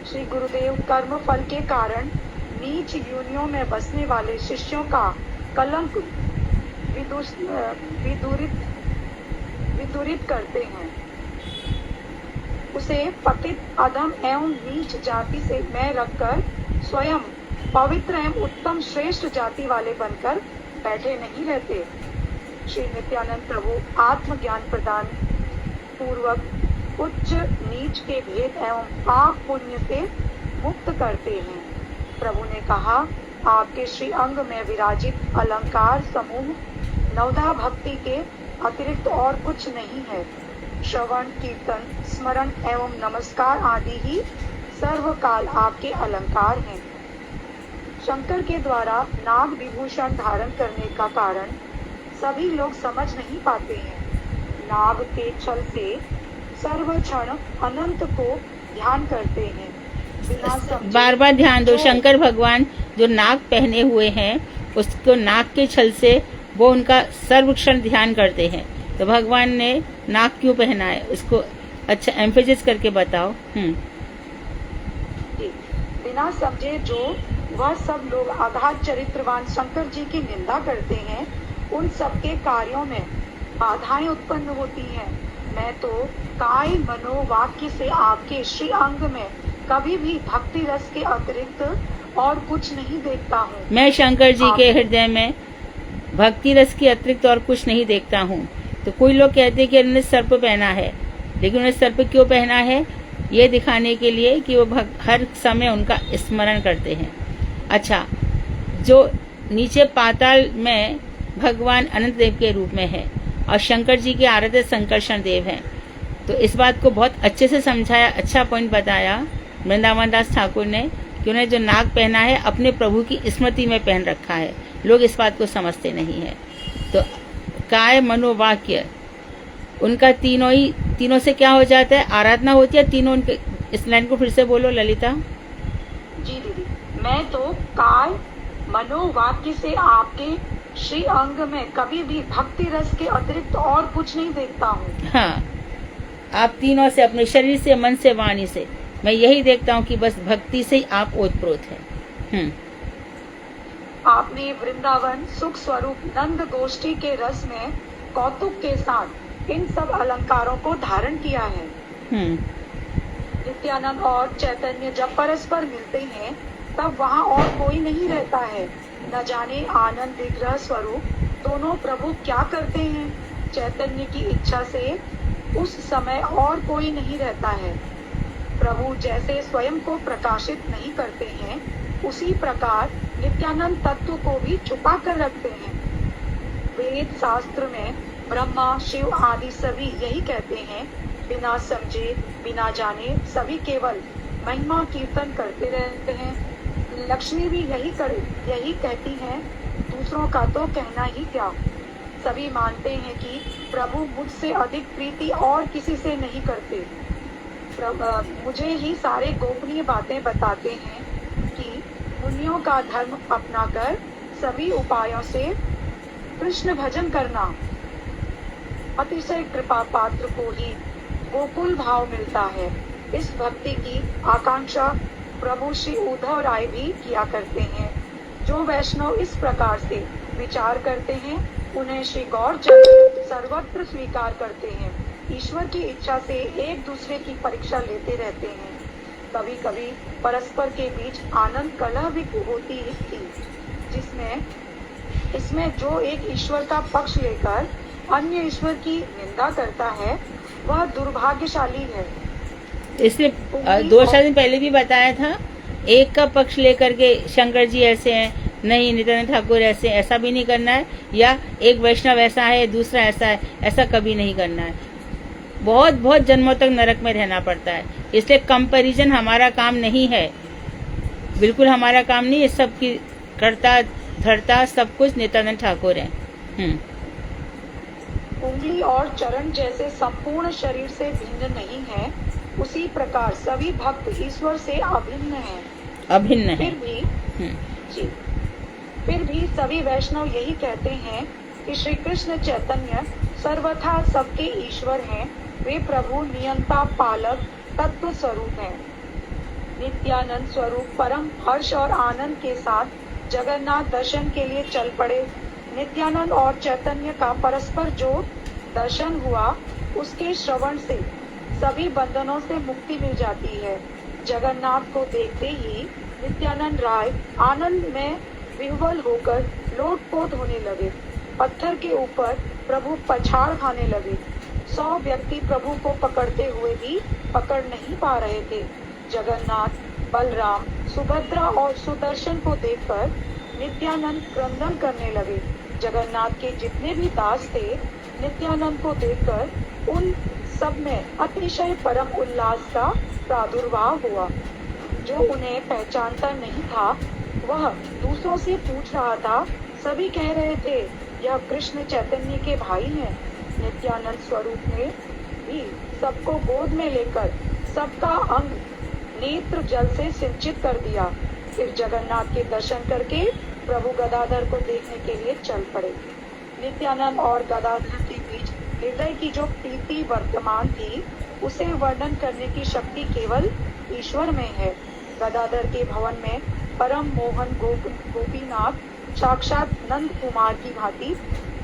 श्री गुरुदेव कर्म फल के कारण नीच योनियों में बसने वाले शिष्यों का कलंक विदूरित करते हैं, उसे पतित अधम एवं नीच जाति से मैं रखकर स्वयं पवित्र एवं उत्तम श्रेष्ठ जाति वाले बनकर बैठे नहीं रहते। श्री नित्यानंद प्रभु आत्मज्ञान प्रदान पूर्वक उच्च नीच के भेद एवं पाप पुण्य से मुक्त करते हैं। प्रभु ने कहा, आपके श्री अंग में विराजित अलंकार समूह नवधा भक्ति के अतिरिक्त और कुछ नहीं है। श्रवण, कीर्तन, स्मरण एवं नमस्कार आदि ही सर्वकाल आपके अलंकार हैं। शंकर के द्वारा नाग विभूषण धारण करने का कारण सभी लोग समझ नहीं पाते हैं। नाग के छल से सर्व क्षण अनंत को ध्यान करते हैं। बिना समझे बार बार ध्यान दो, शंकर भगवान जो नाग पहने हुए हैं उसको नाग के छल से वो उनका सर्वक्षण ध्यान करते हैं। तो भगवान ने नाग क्यों पहना है उसको अच्छा एम्फेसिस करके बताओ। बिना समझे जो वह सब लोग आधार चरित्रवान शंकर जी की निंदा करते हैं, उन सबके कार्यों में बाधाएं उत्पन्न होती हैं। मैं तो काय मनो वाक्य से आपके श्री अंग में कभी भी भक्ति रस के अतिरिक्त और कुछ नहीं देखता हूँ। मैं शंकर जी के हृदय में भक्ति रस के अतिरिक्त और कुछ नहीं देखता हूँ। तो कोई लोग कहते हैं कि उन्होंने सर्प पहना है, लेकिन उन्हें सर्प क्यों पहना है? ये दिखाने के लिए कि वो हर समय उनका स्मरण करते हैं। अच्छा, जो नीचे पाताल में भगवान अनंत देव के रूप में है और शंकर जी के आराध्य संकर्षण देव हैं, तो इस बात को बहुत अच्छे से समझाया, अच्छा पॉइंट बताया वृंदावन दास ठाकुर ने कि उन्हें जो नाग पहना है अपने प्रभु की स्मृति में पहन रखा है। लोग इस बात को समझते नहीं है। तो काय मनोवाक्य उनका तीनों से क्या हो जाता है? आराधना होती है तीनों। उनके इस लाइन को फिर से बोलो ललिता। जी दीदी, मैं तो काय मनोवाक्य से आपके श्री अंग में कभी भी भक्ति रस के अतिरिक्त और कुछ नहीं देखता हूँ। हाँ, आप तीनों से, अपने शरीर से, मन से, वाणी से, मैं यही देखता हूँ कि बस भक्ति से ही आप ओतप्रोत हैं। आपने वृंदावन सुख स्वरूप नंद गोष्ठी के रस में कौतुक के साथ इन सब अलंकारों को धारण किया है। नित्यानंद और चैतन्य जब परस्पर मिलते हैं तब वहाँ और कोई नहीं रहता है। न जाने आनंद विग्रह स्वरूप दोनों प्रभु क्या करते हैं। चैतन्य की इच्छा से उस समय और कोई नहीं रहता है। प्रभु जैसे स्वयं को प्रकाशित नहीं करते हैं, उसी प्रकार नित्यानंद तत्व को भी छुपा कर रखते हैं। वेद शास्त्र में ब्रह्मा, शिव आदि सभी यही कहते हैं, बिना समझे, बिना जाने सभी केवल महिमा कीर्तन करते रहते हैं। लक्ष्मी भी यही कहती हैं, दूसरों का तो कहना ही क्या। सभी मानते हैं कि प्रभु मुझसे अधिक प्रीति और किसी से नहीं करते। मुझे ही सारे गोपनीय बातें बताते हैं कि मुनियों का धर्म अपनाकर सभी उपायों से कृष्ण भजन करना। अतिशय कृपा पात्र को ही गोकुल भाव मिलता है। इस भक्ति की आकांक्षा प्रभु श्री उद्धव राय भी किया करते हैं। जो वैष्णव इस प्रकार से विचार करते हैं, उन्हें श्री गौरचंद्र सर्वत्र स्वीकार करते हैं। ईश्वर की इच्छा से एक दूसरे की परीक्षा लेते रहते हैं। कभी कभी परस्पर के बीच आनंद कलह भी होती थी, इसमें जो एक ईश्वर का पक्ष लेकर अन्य ईश्वर की निंदा करता है वह दुर्भाग्यशाली है। इसलिए 2-4 दिन पहले भी बताया था, एक का पक्ष लेकर के शंकर जी ऐसे हैं, नहीं नित्यानंद ठाकुर ऐसे, ऐसा भी नहीं करना है, या एक वैष्णव ऐसा है दूसरा ऐसा है, ऐसा कभी नहीं करना है। बहुत बहुत जन्मों तक नरक में रहना पड़ता है। इसलिए कंपैरिजन हमारा काम नहीं है, बिल्कुल हमारा काम नहीं है। सबकी करता धरता सब कुछ नित्यानंद ठाकुर है। उंगली और चरण जैसे संपूर्ण शरीर से भिन्न नहीं है, उसी प्रकार सभी भक्त ईश्वर से अभिन्न हैं। फिर भी सभी वैष्णव यही कहते हैं कि श्री कृष्ण चैतन्य सर्वथा सबके ईश्वर हैं। वे प्रभु नियंता पालक तत्व स्वरूप हैं। नित्यानंद स्वरूप परम हर्ष और आनंद के साथ जगन्नाथ दर्शन के लिए चल पड़े। नित्यानंद और चैतन्य का परस्पर जो दर्शन हुआ, उसके श्रवण से सभी बंधनों से मुक्ति मिल जाती है। जगन्नाथ को देखते ही नित्यानंद राय आनंद में विह्वल होकर लोटपोट होने लगे। पत्थर के ऊपर प्रभु पछाड़ खाने लगे। 100 व्यक्ति प्रभु को पकड़ते हुए भी पकड़ नहीं पा रहे थे। जगन्नाथ, बलराम, सुभद्रा और सुदर्शन को देखकर नित्यानंद क्रंदन करने लगे। जगन्नाथ के जितने भी दास थे, नित्यानंद को देखकर उन सब में अतिशय परम उल्लास का प्रादुर्भाव हुआ। जो उन्हें पहचानता नहीं था, वह दूसरों से पूछ रहा था। सभी कह रहे थे, यह कृष्ण चैतन्य के भाई हैं। नित्यानंद स्वरूप ने भी सबको गोद में लेकर सबका अंग नेत्र जल से सिंचित कर दिया। फिर जगन्नाथ के दर्शन करके प्रभु गदाधर को देखने के लिए चल पड़े। नित्यानंद और गदाधर के बीच हृदय की जो प्रीति वर्तमान थी, उसे वर्णन करने की शक्ति केवल ईश्वर में है। गदाधर के भवन में परम मोहन गोपीनाथ साक्षात नंद कुमार की भांति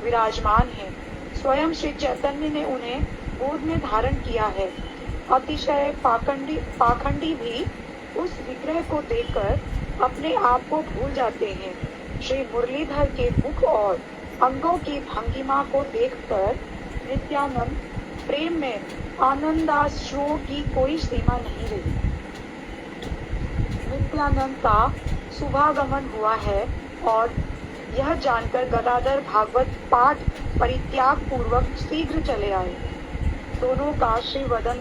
विराजमान है। स्वयं श्री चैतन्य ने उन्हें गोद में धारण किया है। अतिशय पाखंडी भी उस विग्रह को देखकर अपने आप को भूल जाते हैं। श्री मुरलीधर के मुख और अंगों की भंगिमा को देखकर नित्यानंद प्रेम में आनंदाश्रुओं की कोई सीमा नहीं रही। नित्यानंद का शुभागमन हुआ है और यह जानकर गदाधर भागवत पाठ परित्याग पूर्वक शीघ्र चले आए। दोनों का श्रीवदन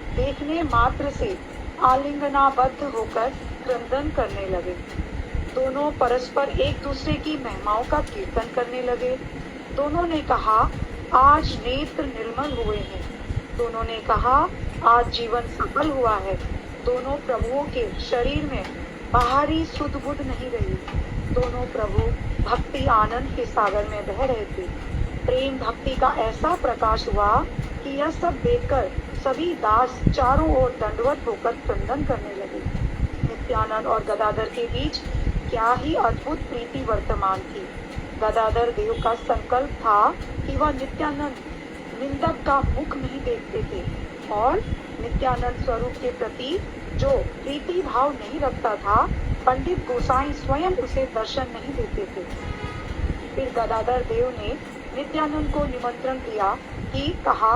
देखने मात्र से आलिंगनाबद्ध होकर क्रंदन करने लगे। दोनों परस्पर एक दूसरे की महिमाओं का कीर्तन करने लगे। दोनों ने कहा, आज नेत्र निर्मल हुए हैं। दोनों ने कहा, आज जीवन सफल हुआ है। दोनों प्रभुओं के शरीर में बाहरी सुध बुध नहीं रही। दोनों प्रभु भक्ति आनंद के सागर में बह रहे थे। प्रेम भक्ति का ऐसा प्रकाश हुआ कि यह सब देखकर सभी दास चारों ओर दंडवत होकर क्रंदन करने लगे। नित्यानंद और गदाधर के बीच क्या ही अद्भुत प्रीति वर्तमान थी। गदाधर देव का संकल्प था कि वह नित्यानंद निंदक का मुख नहीं देखते थे और नित्यानंद स्वरूप के प्रति जो प्रीति भाव नहीं रखता था, पंडित गोसाई स्वयं उसे दर्शन नहीं देते थे। फिर गदाधर देव ने नित्यानंद को निमंत्रण दिया कि कहा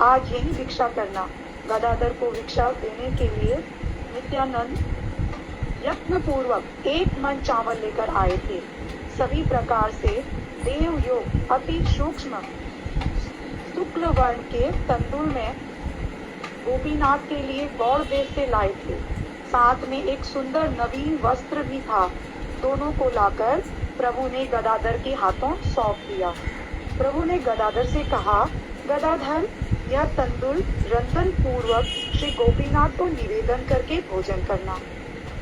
आज यही भिक्षा करना। गदाधर को भिक्षा देने के लिए नित्यानंद यत्न पूर्वक एक मन चावल लेकर आए थे। सभी प्रकार से देव योग अति सूक्ष्म शुक्ल वर्ण के तंदूर में गोपीनाथ के लिए गौड़ देश से लाए थे। साथ में एक सुंदर नवीन वस्त्र भी था। दोनों को लाकर प्रभु ने गदाधर के हाथों सौंप दिया। प्रभु ने गदाधर से कहा, गदाधर, यह तंदूर रंधन पूर्वक श्री गोपीनाथ को निवेदन करके भोजन करना।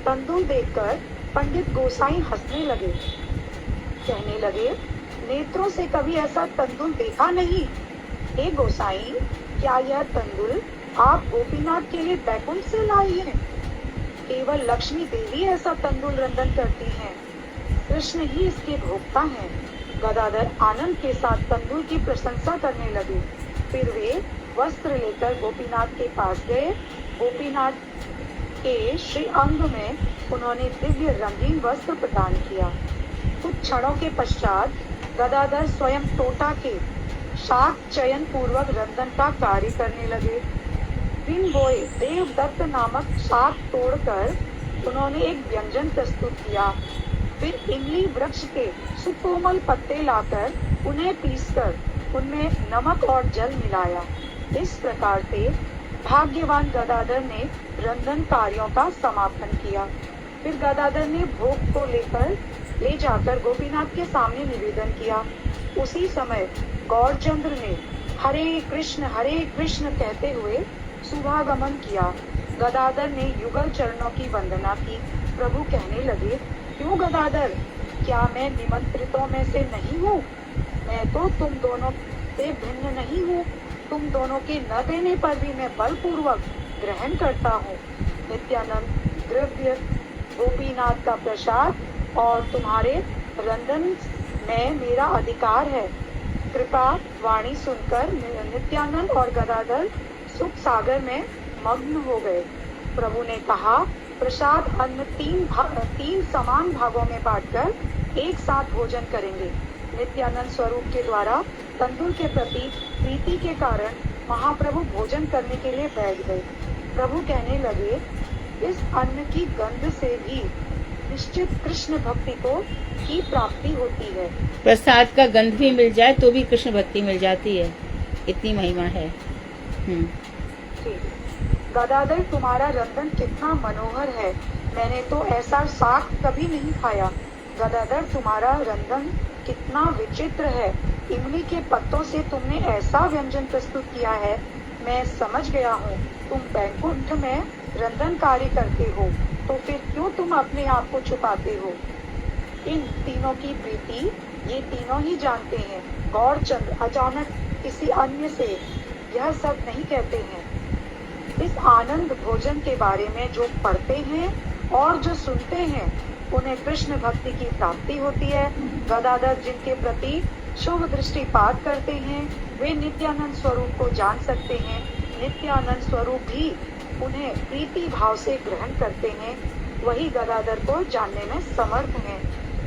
तंदूर देखकर पंडित गोसाई हंसने लगे। कहने लगे, नेत्रों से कभी ऐसा तंदूर देखा नहीं। हे गोसाई, क्या यह तंदूर आप गोपीनाथ के लिए बैकुंठ से लाई है? केवल लक्ष्मी देवी ऐसा तंदूर रंधन करती हैं। कृष्ण ही इसके भोक्ता हैं। गदाधर आनंद के साथ तंदूर की प्रशंसा करने लगे। फिर वे वस्त्र लेकर गोपीनाथ के पास गए। गोपीनाथ के श्री अंग में उन्होंने दिव्य रंगीन वस्त्र प्रदान किया। कुछ क्षणों के पश्चात गदाधर स्वयं टोटा के शाक चयन पूर्वक रंधन का कार्य करने लगे। बिन बोए देवदत्त नामक शाक तोड़कर उन्होंने एक व्यंजन प्रस्तुत किया। फिर इमली वृक्ष के सुकोमल पत्ते लाकर उन्हें पीसकर उनमें नमक और जल मिलाया। इस प्रकार से भाग्यवान गदाधर ने रंधन कार्यों का समापन किया। फिर गदाधर ने भोग को ले जाकर गोपीनाथ के सामने निवेदन किया। उसी समय गौरचंद्र ने हरे कृष्ण कहते हुए शुभागमन किया। गदाधर ने युगल चरणों की वंदना की। प्रभु कहने लगे, क्यों गदाधर, क्या मैं निमंत्रितों में से नहीं हूँ? मैं तो तुम दोनों से भिन्न नहीं हूँ। तुम दोनों के न देने पर भी मैं बलपूर्वक ग्रहण करता हूँ। नित्यानंद द्रव्य गोपीनाथ का प्रसाद और तुम्हारे रंधन में मेरा अधिकार है। कृपा वाणी सुनकर नित्यानंद और गदाधर सुख सागर में मग्न हो गए। प्रभु ने कहा, प्रसाद अन्न तीन समान भागों में बांटकर एक साथ भोजन करेंगे। नित्यानंद स्वरूप के द्वारा तंदूर के प्रति प्रीति के कारण महाप्रभु भोजन करने के लिए बैठ गए। प्रभु कहने लगे, इस अन्न की गंध से भी निश्चित कृष्ण भक्ति की प्राप्ति होती है। प्रसाद का गंध भी मिल जाए तो भी कृष्ण भक्ति मिल जाती है, इतनी महिमा है। गदाधर, तुम्हारा रंधन कितना मनोहर है। मैंने तो ऐसा साग कभी नहीं खाया। गदाधर, तुम्हारा रंधन कितना विचित्र है। इमली के पत्तों से तुमने ऐसा व्यंजन प्रस्तुत किया है, मैं समझ गया हूँ तुम बैकुंठ में रंधन कार्य करते हो, तो फिर क्यों तुम अपने आप को छुपाते हो? इन तीनों की प्रीति ये तीनों ही जानते हैं। गौरचंद्र अचानक किसी अन्य से यह सब नहीं कहते हैं। इस आनंद भोजन के बारे में जो पढ़ते हैं और जो सुनते हैं, उन्हें कृष्ण भक्ति की प्राप्ति होती है। गदाधर जिनके प्रति शुभ दृष्टिपात करते हैं, वे नित्यानंद स्वरूप को जान सकते हैं। नित्यानंद स्वरूप भी उन्हें प्रीति भाव से ग्रहण करते हैं। वही गदाधर को जानने में समर्थ हैं।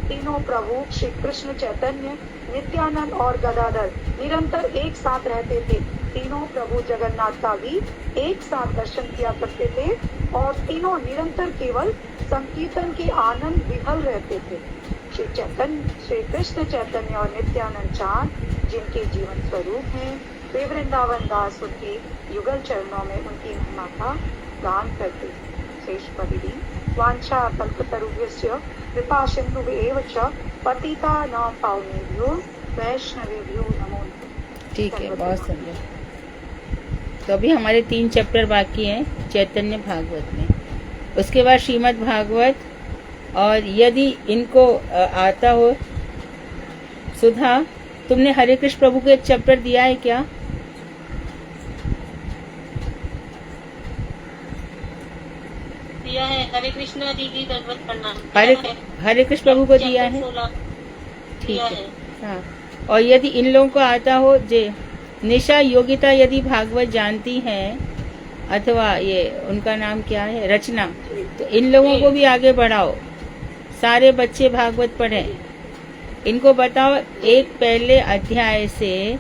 तीनों प्रभु श्री कृष्ण चैतन्य, नित्यानंद और गदाधर निरंतर एक साथ रहते थे। तीनों प्रभु जगन्नाथ का भी एक साथ दर्शन किया करते थे और तीनों निरंतर केवल संकीर्तन के आनंद विहल रहते थे। श्री कृष्ण चैतन्य और नित्यानंद चांद जिनके जीवन स्वरूप हैं, वे वृंदावन दास उनके युगल चरणों में उनकी महिमा का गान करते। शेष परिधि वांछा कल्पतरुभ्यश्च कृपा सिन्धुभ्येव च पतितानां पावनेभ्यो वैष्णवेभ्यो नमो नमः। ठीक है, बहुत सुंदर। तो अभी हमारे 3 चैप्टर बाकी हैं चैतन्य भागवत में। उसके बाद श्रीमद् भागवत, और यदि इनको आता हो, सुधा तुमने हरे कृष्ण प्रभु को एक चैप्टर दिया है क्या? दिया है। हरे कृष्ण दीदी दंडवत प्रणाम। हरे कृष्ण प्रभु को दिया है, ठीक है। हाँ, और यदि इन लोगों को आता हो, जे निशा योगिता यदि भागवत जानती हैं, अथवा ये उनका नाम क्या है, रचना, तो इन लोगों को भी आगे बढ़ाओ। सारे बच्चे भागवत पढ़ें। इनको बताओ, एक पहले अध्याय से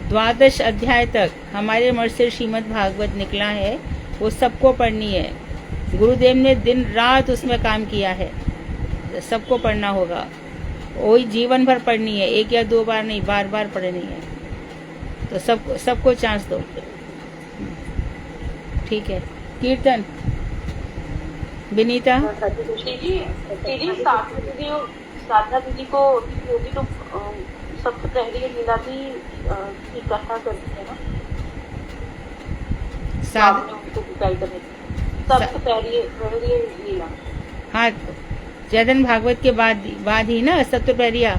12 अध्याय तक हमारे मठ से श्रीमद् भागवत निकला है, वो सबको पढ़नी है। गुरुदेव ने दिन रात उसमें काम किया है, सबको पढ़ना होगा। वही जीवन भर पढ़नी है, 1 या 2 बार नहीं, बार बार पढ़नी है। तो सबको चांस दो, ठीक है। कीर्तन विनीता साधना दीदी को भी तो सबसे पहले लीला की कथा करती है ना, उनको गाइड करने सबसे पहले लीला। हाँ, चैतन्य भागवत के बाद ही ना सप्तप्रहरिया।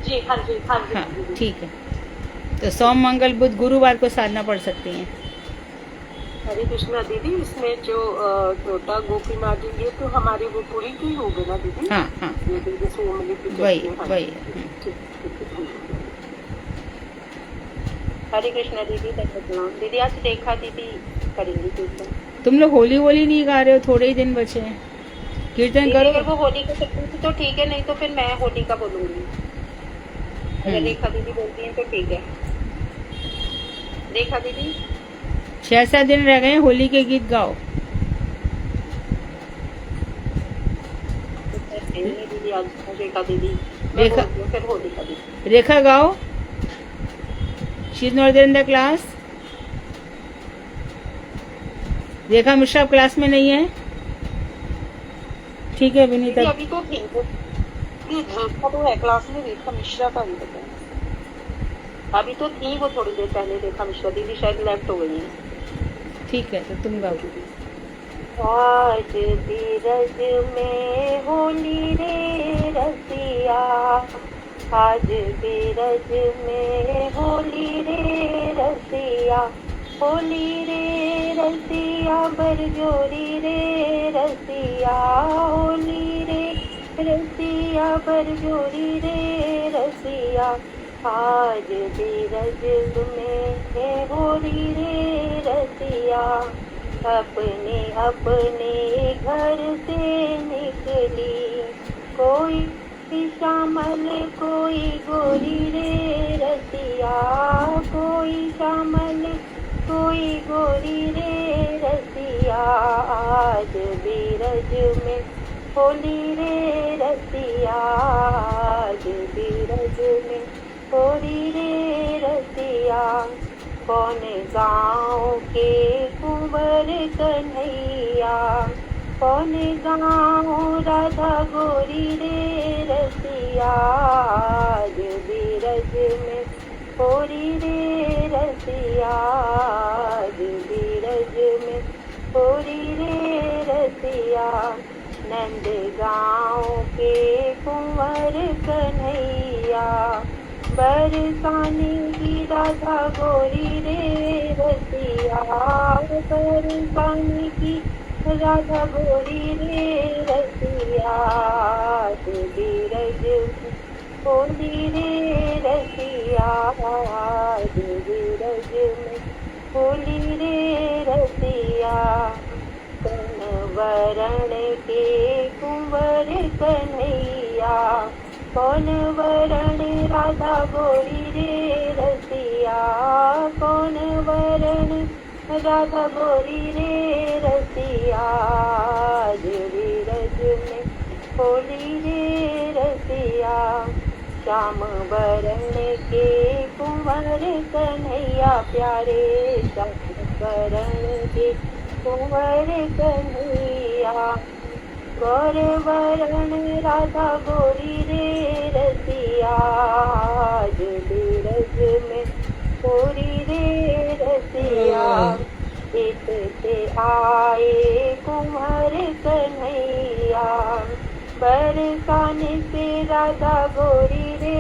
जी हाँ जी हाँ जी, हाँ ठीक है। तो सोम मंगल बुध गुरुवार को साधना पढ़ सकती हैं। हरे कृष्णा दीदी, इसमें जो छोटा गोपी मार्जिन ये तो हमारी वो पूरी की होगी ना दीदी? हाँ हाँ ये तो जैसे उंगली की वही चटनी, हाँ। वही। ठीक, ठीक है। हरे कृष्णा दीदी, धन्यवाद दीदी। आज रेखा दीदी करेंगी कीर्तन। तुम लोग होली वोली नहीं गा रहे हो, थोड़े ही दिन बचे हैं, कीर्तन दीदी करो। अगर वो होली का सकती तो ठीक है, नहीं तो फिर मैं होली का बोलूंगी। अगर रेखा दीदी बोलती हैं तो ठीक है। रेखा दीदी 6-7 दिन रह गए हैं, होली के गीत गाओ। दीदी आज रेखा दीदी, रेखा फिर होली का दीदी। रेखा गाओ। She is not there in the class. Rekha Mishra class में नहीं है, ठीक है विनीता। दीदी अभी तो थी रेखा तो है क्लास में, रेखा मिश्रा का भी बताया। अभी तो थी वो थोड़ी देर पहले रेखा मिश्रा दीदी, शायद लेफ्ट हो गई है। ठीक है तो तुम गाओ। आज बीरज में होली रे रसिया, आज बीरज में होली रे रसिया, होली रे रसिया बरजोरी रे रसिया, होली रे रसिया बरजोरी रे रसिया, आज बीरज में होली रे रसिया, अपने अपने घर से निकली, कोई श्यामल कोई गोरी रे रसिया, कोई श्यामल कोई गोरी रे रसिया, आज बीरज में होली रे रसिया, आज बीरज में होली रे रसिया, कौन गाँव के कुंवर कन्हैया, कौन गाँव राधा गोरी रे रसिया, आज बीरज में होली रे रसिया, आज बीरज में होली रे रसिया, नंद गाँव के कुंवर कन्हैया, बरसाने की राधा गोरी रे रसिया, बरसाने की राधा गोरी रे रसिया, आज बीरज होली रे रसिया, आज बीरज में होली रे रसिया, वरण के कुंवर कन्हैया, कौन वरण राधा गोरी रे रसिया, कौन वरण राधा गोरी रे रसिया, आज बीरज में होली रे रसिया, श्याम वरण के कुंवर कन्हैया प्यारे, श्याम वरण के कुंवर कन्हैया, गौर वरण राधा गोरी रे रसिया, आज बीरज में होली रे रसिया, इत से आए कुंवर कन्हैया, बरसाने से राधा गोरी रे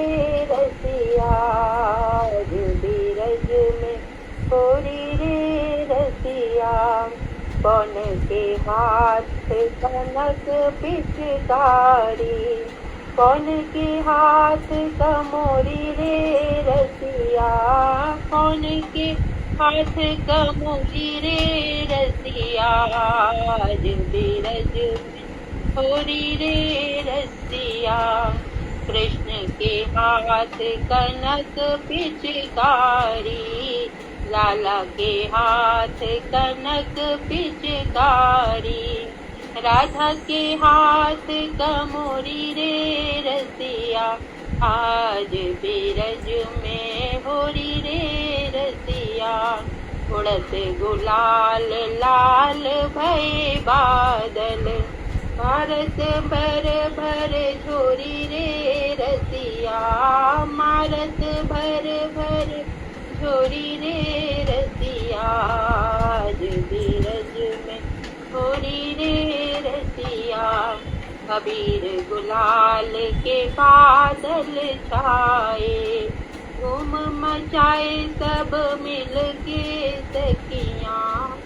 रसिया, आज बीरज में होली रे रसिया, कौन के हाथ कनक पिचकारी, कौन के हाथ कमोरी रे रसिया, कौन के हाथ कमोरी रे रसिया, आज बीरज होली रे रसिया, कृष्ण के हाथ कनक पिचकारी, लाला के हाथ कनक पिचकारी, राधा के हाथ कमोरी रे रसिया, आज बीरज में होली रे रसिया, उड़त गुलाल लाल भय बादल, भारत भर भर झोरी रे रसिया, मारत भर भर झोरी रे रसिया, आज बीरज में होली रे रसिया, अबीर गुलाल के बादल छाए, धूम मचाए सब मिल के सखियाँ,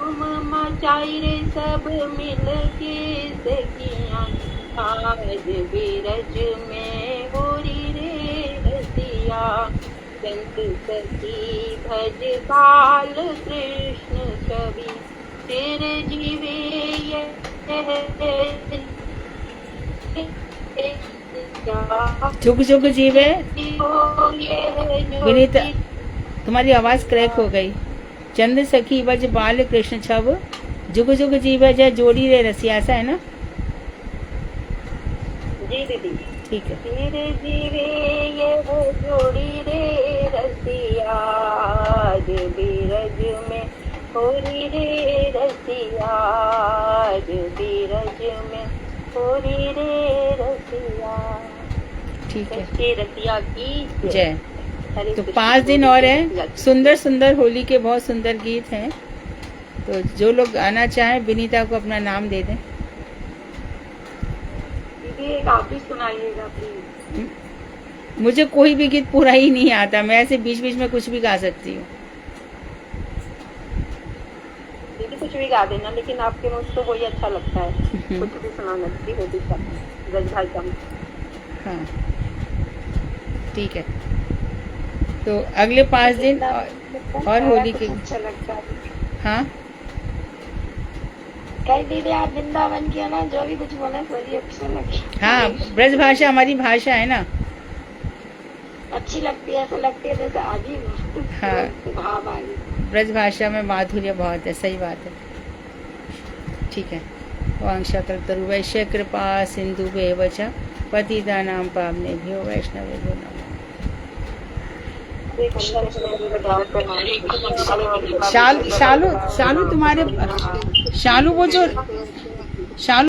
धूम मचाई रे सब मिल के सखियाँ, आज बिरज में होरी रे रसिया। संत सखी भज बाल कृष्ण छवि, तेरे जीवे ये जुग जुग जीवे। विनीता, तुम्हारी आवाज क्रैक हो गई। चंद सखी बज बाल कृष्ण छव, जुग जुग जीवे जय जोड़ी रे रसिया, ऐसा है ना? जी दीदी ठीक है। तेरे जीवे ये जोड़ी रे रसिया, आज बीरज में होरी रे रसिया, आज बीरज में होरी रे रसिया। ठीक है, सच्चे रसिया की जय। हरे तो कृष्ण 5 दिन और जय। है। सुंदर सुंदर होली के बहुत सुंदर गीत हैं। तो जो लोग आना चाहें विनीता को अपना नाम दे दें। दीदी एक आप भी सुनाइएगा प्लीज। मुझे कोई भी गीत पूरा ही नहीं आता, मैं ऐसे बीच बीच में कुछ भी गा सकती हूँ। दीदी कुछ भी गा देना, लेकिन आपके मुझ को वही अच्छा लगता है, कुछ भी सुनाना दीदी, वो भी गज भाई का। हाँ ठीक है। तो अगले 5 दिन और होली के। अच्छा लगता है। हाँ कई दीदी आप वृंदावन की है ना, जो भी कुछ बोले बड़ी अच्छा लगता है। हाँ, ब्रज भाषा हमारी भाषा है ना। अच्छी लगती है, ऐसा लगती है जैसे आदि हाँ, भाव आ गई। ब्रज भाषा में माधुर्य बहुत है, सही बात है। ठीक है। वांशा कल्पतरुवैश्य कृपा सिंधुभ्येव च पतितानां पावनेभ्यो वैष्णवेभ्यो नमः। शालू तुम्हारे शालू वो जो शालू